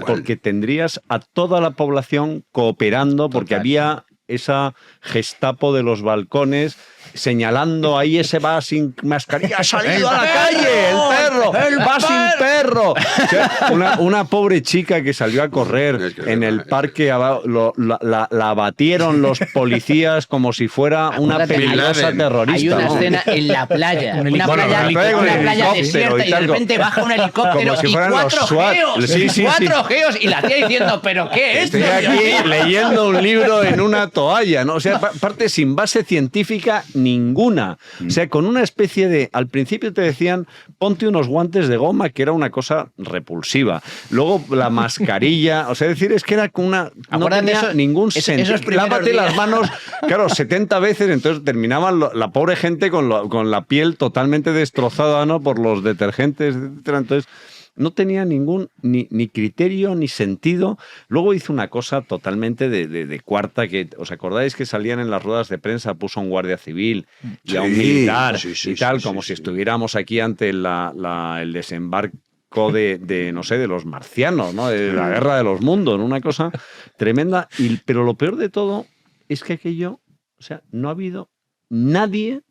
porque tendrías a toda la población cooperando, porque había esa Gestapo de los balcones señalando, ahí ese va sin mascarilla, ha salido a la calle, el perro, va sin perro. O sea, una pobre chica que salió a correr en el parque, la abatieron los policías como si fuera una peligrosa terrorista. Hay una escena en la playa, una playa desierta, y de repente baja un helicóptero y cuatro geos y la tía diciendo, ¿pero qué es esto? Estoy aquí leyendo un libro en una toalla, ¿no? O sea, parte sin base científica ninguna. O sea, con una especie de... Al principio te decían, ponte unos guantes de goma, que era una cosa repulsiva. Luego la mascarilla, o sea, decir, es que era con una... No tenía ningún sentido. Lávate las manos, claro, 70 veces, entonces terminaban la pobre gente con la piel totalmente destrozada, ¿no? Por los detergentes, etcétera. Entonces... no tenía ningún ni criterio ni sentido. Luego hizo una cosa totalmente de cuarta, que ¿os acordáis que salían en las ruedas de prensa? Puso a un guardia civil y a un militar y tal, como si estuviéramos aquí ante el desembarco de no sé, de los marcianos, ¿no? De la guerra de los mundos, ¿no? Una cosa tremenda. Pero lo peor de todo es que aquello, o sea, no ha habido nadie...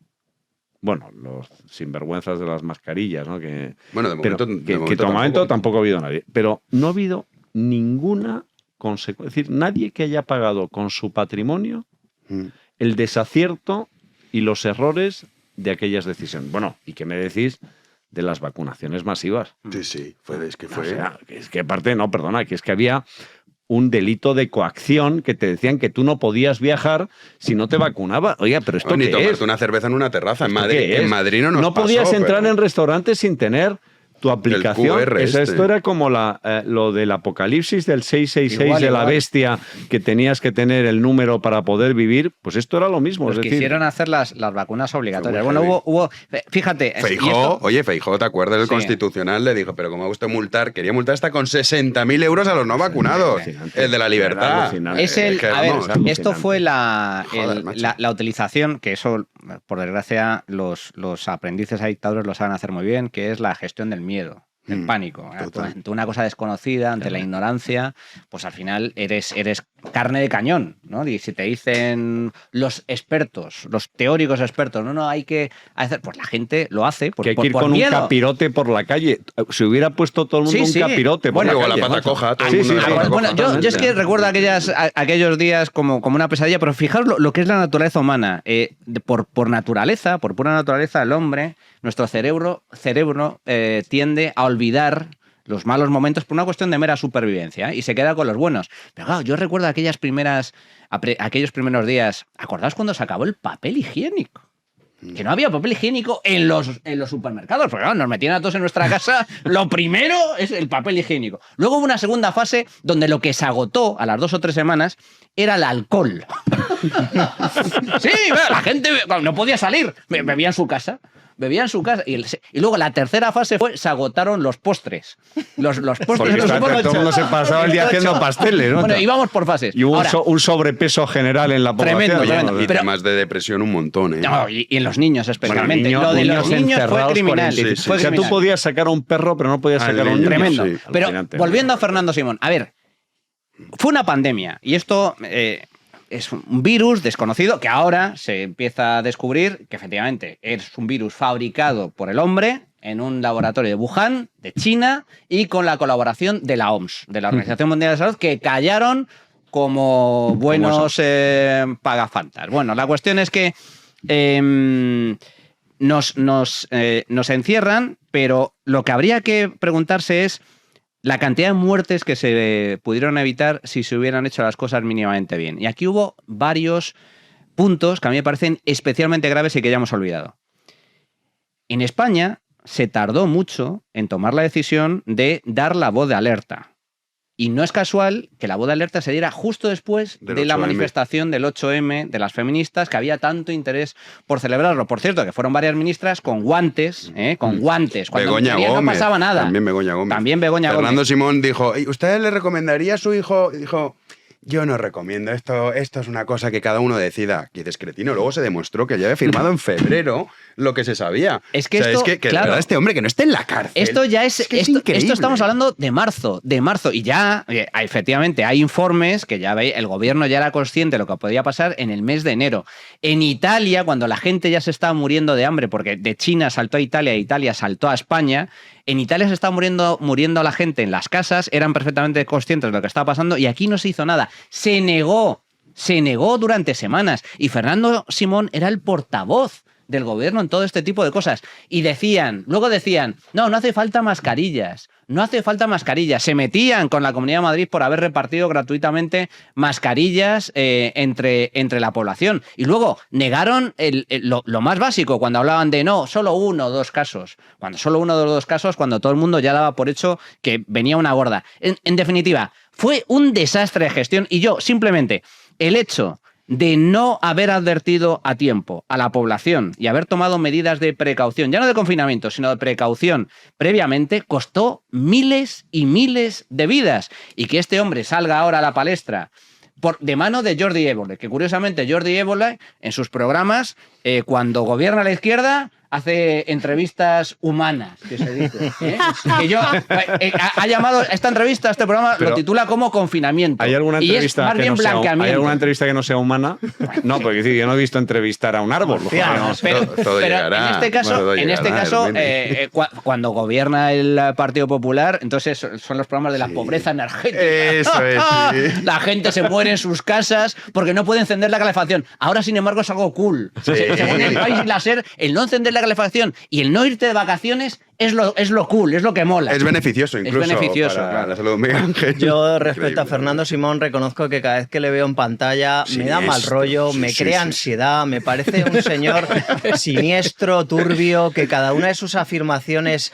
Bueno, los sinvergüenzas de las mascarillas, ¿no? De momento tampoco ha habido nadie. Pero no ha habido ninguna consecuencia. Es decir, nadie que haya pagado con su patrimonio el desacierto y los errores de aquellas decisiones. Bueno, ¿y qué me decís de las vacunaciones masivas? Sí, es que fue... O sea, es que aparte, no, perdona, que es que había... un delito de coacción que te decían que tú no podías viajar si no te vacunaba. Oiga, pero ¿esto qué es? Ni tomarte una cerveza en una terraza. En Madrid no nos No podías pasó, entrar pero... en restaurantes sin tener tu aplicación. QR Esto era como lo del apocalipsis del 666 de la bestia, que tenías que tener el número para poder vivir. Pues esto era lo mismo. Pues es decir, quisieron hacer las vacunas obligatorias. Bueno, hubo fíjate... Feijó, ¿te acuerdas del Constitucional? Le dijo, pero como usted quería multar hasta con 60.000 euros a los no vacunados. El de la libertad. Esto fue la utilización, que eso, por desgracia, los aprendices a dictadores lo saben hacer muy bien, que es la gestión del miedo, del pánico. Ante una cosa desconocida, ante la ignorancia, pues al final eres carne de cañón, ¿no? Y si te dicen los expertos, los teóricos expertos, no, hay que hacer, pues la gente lo hace por que hay que ir con miedo. un capirote por la calle. Si hubiera puesto todo el mundo un capirote por la calle. O la pata coja. Bueno, yo es que recuerdo aquellos días como una pesadilla, pero fijaos lo que es la naturaleza humana. Por naturaleza, por pura naturaleza, el hombre, nuestro cerebro tiende a olvidar los malos momentos por una cuestión de mera supervivencia, y se queda con los buenos. Pero claro, yo recuerdo aquellos primeros días. ¿Acordaos cuando se acabó el papel higiénico? Que no había papel higiénico en los supermercados, porque claro, nos metían a todos en nuestra casa. Lo primero es el papel higiénico. Luego hubo una segunda fase donde lo que se agotó a las 2 o 3 semanas era el alcohol. Sí, la gente no podía salir, bebía en su casa. Y luego la tercera fase se agotaron los postres. Los postres. Porque todo el mundo se pasaba el día haciendo pasteles, ¿no? Bueno, íbamos por fases. Y hubo un sobrepeso general en la población. Tremendo. Y temas de depresión un montón, ¿eh? No, y en los niños especialmente. Lo de los niños fue criminal. O sea, tú podías sacar a un perro, pero no podías sacar a un niño. Tremendo. Pero volviendo a Fernando Simón, a ver, fue una pandemia, y esto... es un virus desconocido que ahora se empieza a descubrir que efectivamente es un virus fabricado por el hombre en un laboratorio de Wuhan, de China, y con la colaboración de la OMS, de la Organización Mundial de la Salud, que callaron como buenos pagafantas. Bueno, la cuestión es que nos encierran, pero lo que habría que preguntarse es la cantidad de muertes que se pudieron evitar si se hubieran hecho las cosas mínimamente bien. Y aquí hubo varios puntos que a mí me parecen especialmente graves y que ya hemos olvidado. En España se tardó mucho en tomar la decisión de dar la voz de alerta. Y no es casual que la voz de alerta se diera justo después de la manifestación del 8M de las feministas, que había tanto interés por celebrarlo. Por cierto, que fueron varias ministras con guantes, cuando Begoña Gómez, no pasaba nada. También Begoña Gómez. Fernando Simón dijo, ¿usted le recomendaría a su hijo? Dijo, yo no recomiendo, esto es una cosa que cada uno decida. Y dices, cretino, luego se demostró que ya había firmado en febrero lo que se sabía. Es que esto, que claro, de verdad, este hombre que no esté en la cárcel. Esto ya es increíble. Esto estamos hablando de marzo, y ya, efectivamente, hay informes que ya veis, el gobierno ya era consciente de lo que podía pasar en el mes de enero. En Italia, cuando la gente ya se estaba muriendo de hambre, porque de China saltó a Italia, Italia saltó a España, en Italia se estaba muriendo la gente en las casas, eran perfectamente conscientes de lo que estaba pasando y aquí no se hizo nada. Se negó durante semanas y Fernando Simón era el portavoz del gobierno en todo este tipo de cosas. Y luego decían, no hace falta mascarillas, Se metían con la Comunidad de Madrid por haber repartido gratuitamente mascarillas entre la población. Y luego negaron lo más básico, cuando hablaban de solo 1 o 2 casos. Cuando todo el mundo ya daba por hecho que venía una gorda. En definitiva, fue un desastre de gestión y yo, simplemente, el hecho de no haber advertido a tiempo a la población y haber tomado medidas de precaución, ya no de confinamiento, sino de precaución previamente, costó miles y miles de vidas. Y que este hombre salga ahora a la palestra de mano de Jordi Évole, que curiosamente Jordi Évole en sus programas, cuando gobierna la izquierda, hace entrevistas humanas, que se dice. Que yo ha llamado esta entrevista, este programa, lo titula como confinamiento. ¿Hay alguna entrevista, más bien blanqueamiento. ¿Hay alguna entrevista que no sea humana? No, porque yo no he visto entrevistar a un árbol. Pero en este caso, cuando gobierna el Partido Popular, entonces son los programas de la pobreza energética. Eso es, sí. La gente se muere en sus casas porque no puede encender la calefacción. Ahora, sin embargo, es algo cool. Según el País y la SER, el no encender la calefacción y el no irte de vacaciones es lo cool, es lo que mola. Es beneficioso incluso para la salud de Miguel Ángel. Yo, respecto a Fernando Simón, reconozco que cada vez que le veo en pantalla me da mal rollo, me crea ansiedad, me parece un señor siniestro, turbio, que cada una de sus afirmaciones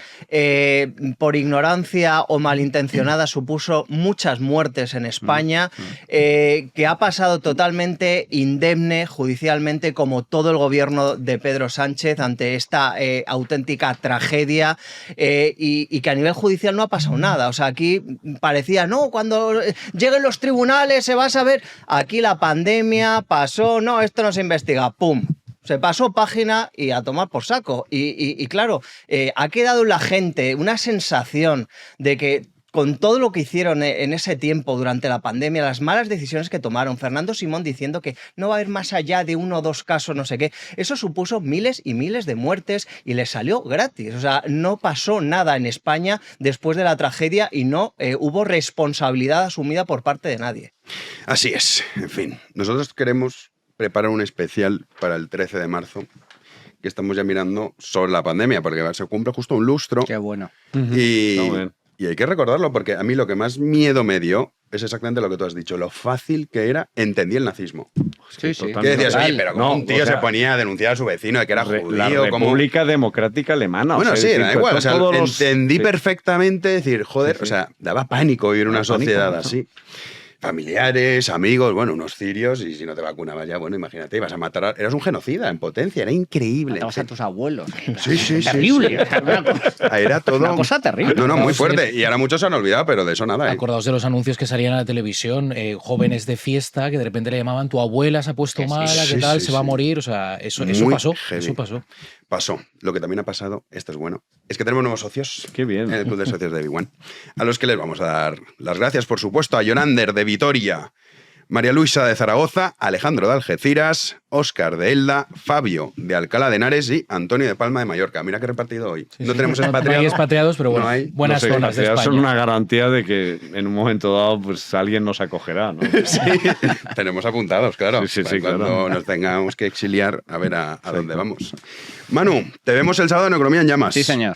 por ignorancia o malintencionada supuso muchas muertes en España, que ha pasado totalmente indemne judicialmente, como todo el gobierno de Pedro Sánchez, ante esta auténtica tragedia. Y que a nivel judicial no ha pasado nada. O sea, aquí parecía, cuando lleguen los tribunales se va a saber. Aquí la pandemia pasó, esto no se investiga, ¡pum! Se pasó página y a tomar por saco. Y claro, ha quedado en la gente una sensación de que con todo lo que hicieron en ese tiempo durante la pandemia, las malas decisiones que tomaron, Fernando Simón diciendo que no va a haber más allá de 1 o 2 casos, no sé qué, eso supuso miles y miles de muertes y les salió gratis. O sea, no pasó nada en España después de la tragedia y no hubo responsabilidad asumida por parte de nadie. Así es. En fin, nosotros queremos preparar un especial para el 13 de marzo que estamos ya mirando sobre la pandemia, porque se cumple justo un lustro. Qué bueno. Y hay que recordarlo, porque a mí lo que más miedo me dio es exactamente lo que tú has dicho, lo fácil que era, entendí el nazismo. Sí. ¿Qué decías? Oye, pero como un tío se ponía a denunciar a su vecino de que era judío. La República Democrática Alemana. Bueno, da igual. Entendí perfectamente decir, joder, daba pánico vivir en una sociedad así. Familiares, amigos, unos cirios, y si no te vacunabas ya, imagínate, ibas a matar eras un genocida en potencia, era increíble. Matabas a tus abuelos. Sí. Terrible. Era todo una cosa terrible. No, muy fuerte. Y ahora muchos se han olvidado, pero de eso nada. Acordaos de los anuncios que salían a la televisión, jóvenes de fiesta, que de repente le llamaban, tu abuela se ha puesto mala, ¿qué tal? Se va a morir. O sea, eso pasó. Heavy. Eso pasó. Pasó. Lo que también ha pasado, esto es bueno, es que tenemos nuevos socios. Qué bien. En el Club de Socios de Big One, a los que les vamos a dar las gracias, por supuesto, a Jonander de Vitoria, María Luisa de Zaragoza, Alejandro de Algeciras, Óscar de Elda, Fabio de Alcalá de Henares y Antonio de Palma de Mallorca. Mira qué repartido hoy. No tenemos expatriados. No hay expatriados, pero bueno, no hay. Buenas zonas de España. Son una garantía de que en un momento dado alguien nos acogerá, ¿no? Sí, tenemos apuntados, claro. Sí, cuando claro. nos tengamos que exiliar, a ver a dónde vamos. Manu, te vemos el sábado en Economía en Llamas. Sí, señor.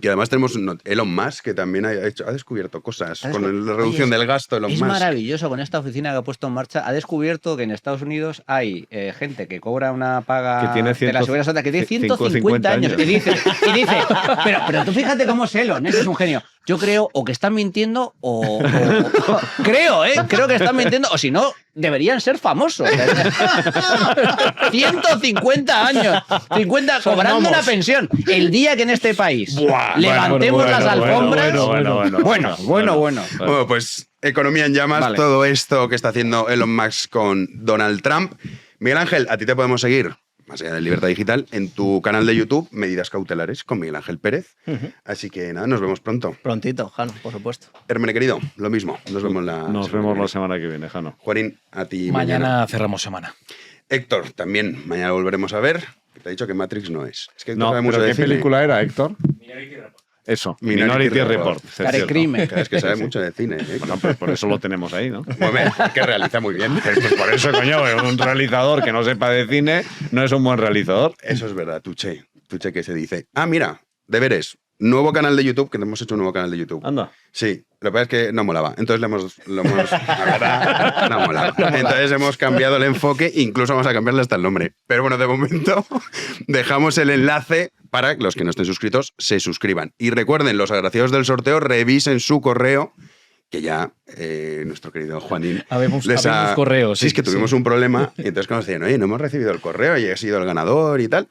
Que además tenemos Elon Musk, que también ha descubierto cosas con la reducción del gasto. Elon Es Musk. maravilloso con esta oficina que ha puesto en marcha. Ha descubierto que en Estados Unidos hay gente que cobra una paga que tiene de la seguridad social que tiene 150 años. Y dice, pero tú fíjate cómo es Elon, ese es un genio. Yo creo o que están mintiendo o creo que están mintiendo, o si no, deberían ser famosos. 150 años, 50 cobrando una pensión. El día que en este país levantemos las alfombras. Bueno, pues economía en llamas, Vale. todo esto que está haciendo Elon Musk con Donald Trump. Miguel Ángel, a ti te podemos seguir, más allá de Libertad Digital, en tu canal de YouTube, Medidas Cautelares, con Miguel Ángel Pérez. Así que nada, nos vemos pronto. Prontito, Jano, por supuesto. Hermene querido, lo mismo. Nos vemos la semana que viene, Jano. Juanín, a ti Mañana cerramos semana. Héctor, también, mañana volveremos a ver. Te he dicho que Matrix no es. Es que Héctor No, sabe mucho pero de ¿qué cine. película era, Héctor? Eso, Minority Report. Crimen. Es que sabe mucho de cine. Bueno, pues por eso lo tenemos ahí, ¿no? Bueno, que realiza muy bien. Pues por eso, coño, un realizador que no sepa de cine no es un buen realizador. Eso es verdad, Tuche que se dice. Ah, mira, deberes. Nuevo canal de YouTube, que hemos hecho un nuevo canal de YouTube. Anda. Sí, lo que pasa es que no molaba. Entonces la verdad, no molaba. Entonces hemos cambiado el enfoque, incluso vamos a cambiarle hasta el nombre. Pero bueno, de momento dejamos el enlace para que los que no estén suscritos se suscriban. Y recuerden, los agraciados del sorteo, revisen su correo, que ya nuestro querido Juanín Habemos correos. Sí, es que tuvimos un problema y entonces cuando nos decían, oye, no hemos recibido el correo y he sido el ganador y tal.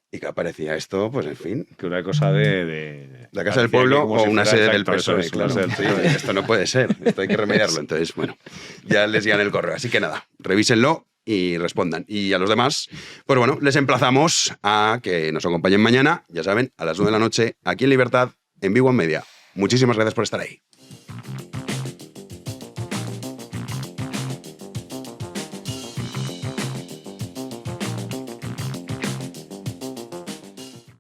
Y que aparecía esto, pues en fin. Que una cosa de la Casa del Pueblo como o si una fuera sede del exacto, PSOE, eso es, claro. una sede. Sí, esto no puede ser, esto hay que remediarlo. Entonces, bueno, ya les llegan el correo. Así que nada, revísenlo y respondan. Y a los demás, pues bueno, les emplazamos a que nos acompañen mañana, ya saben, a las 9 de la noche, aquí en Libertad, en Big One Media. Muchísimas gracias por estar ahí.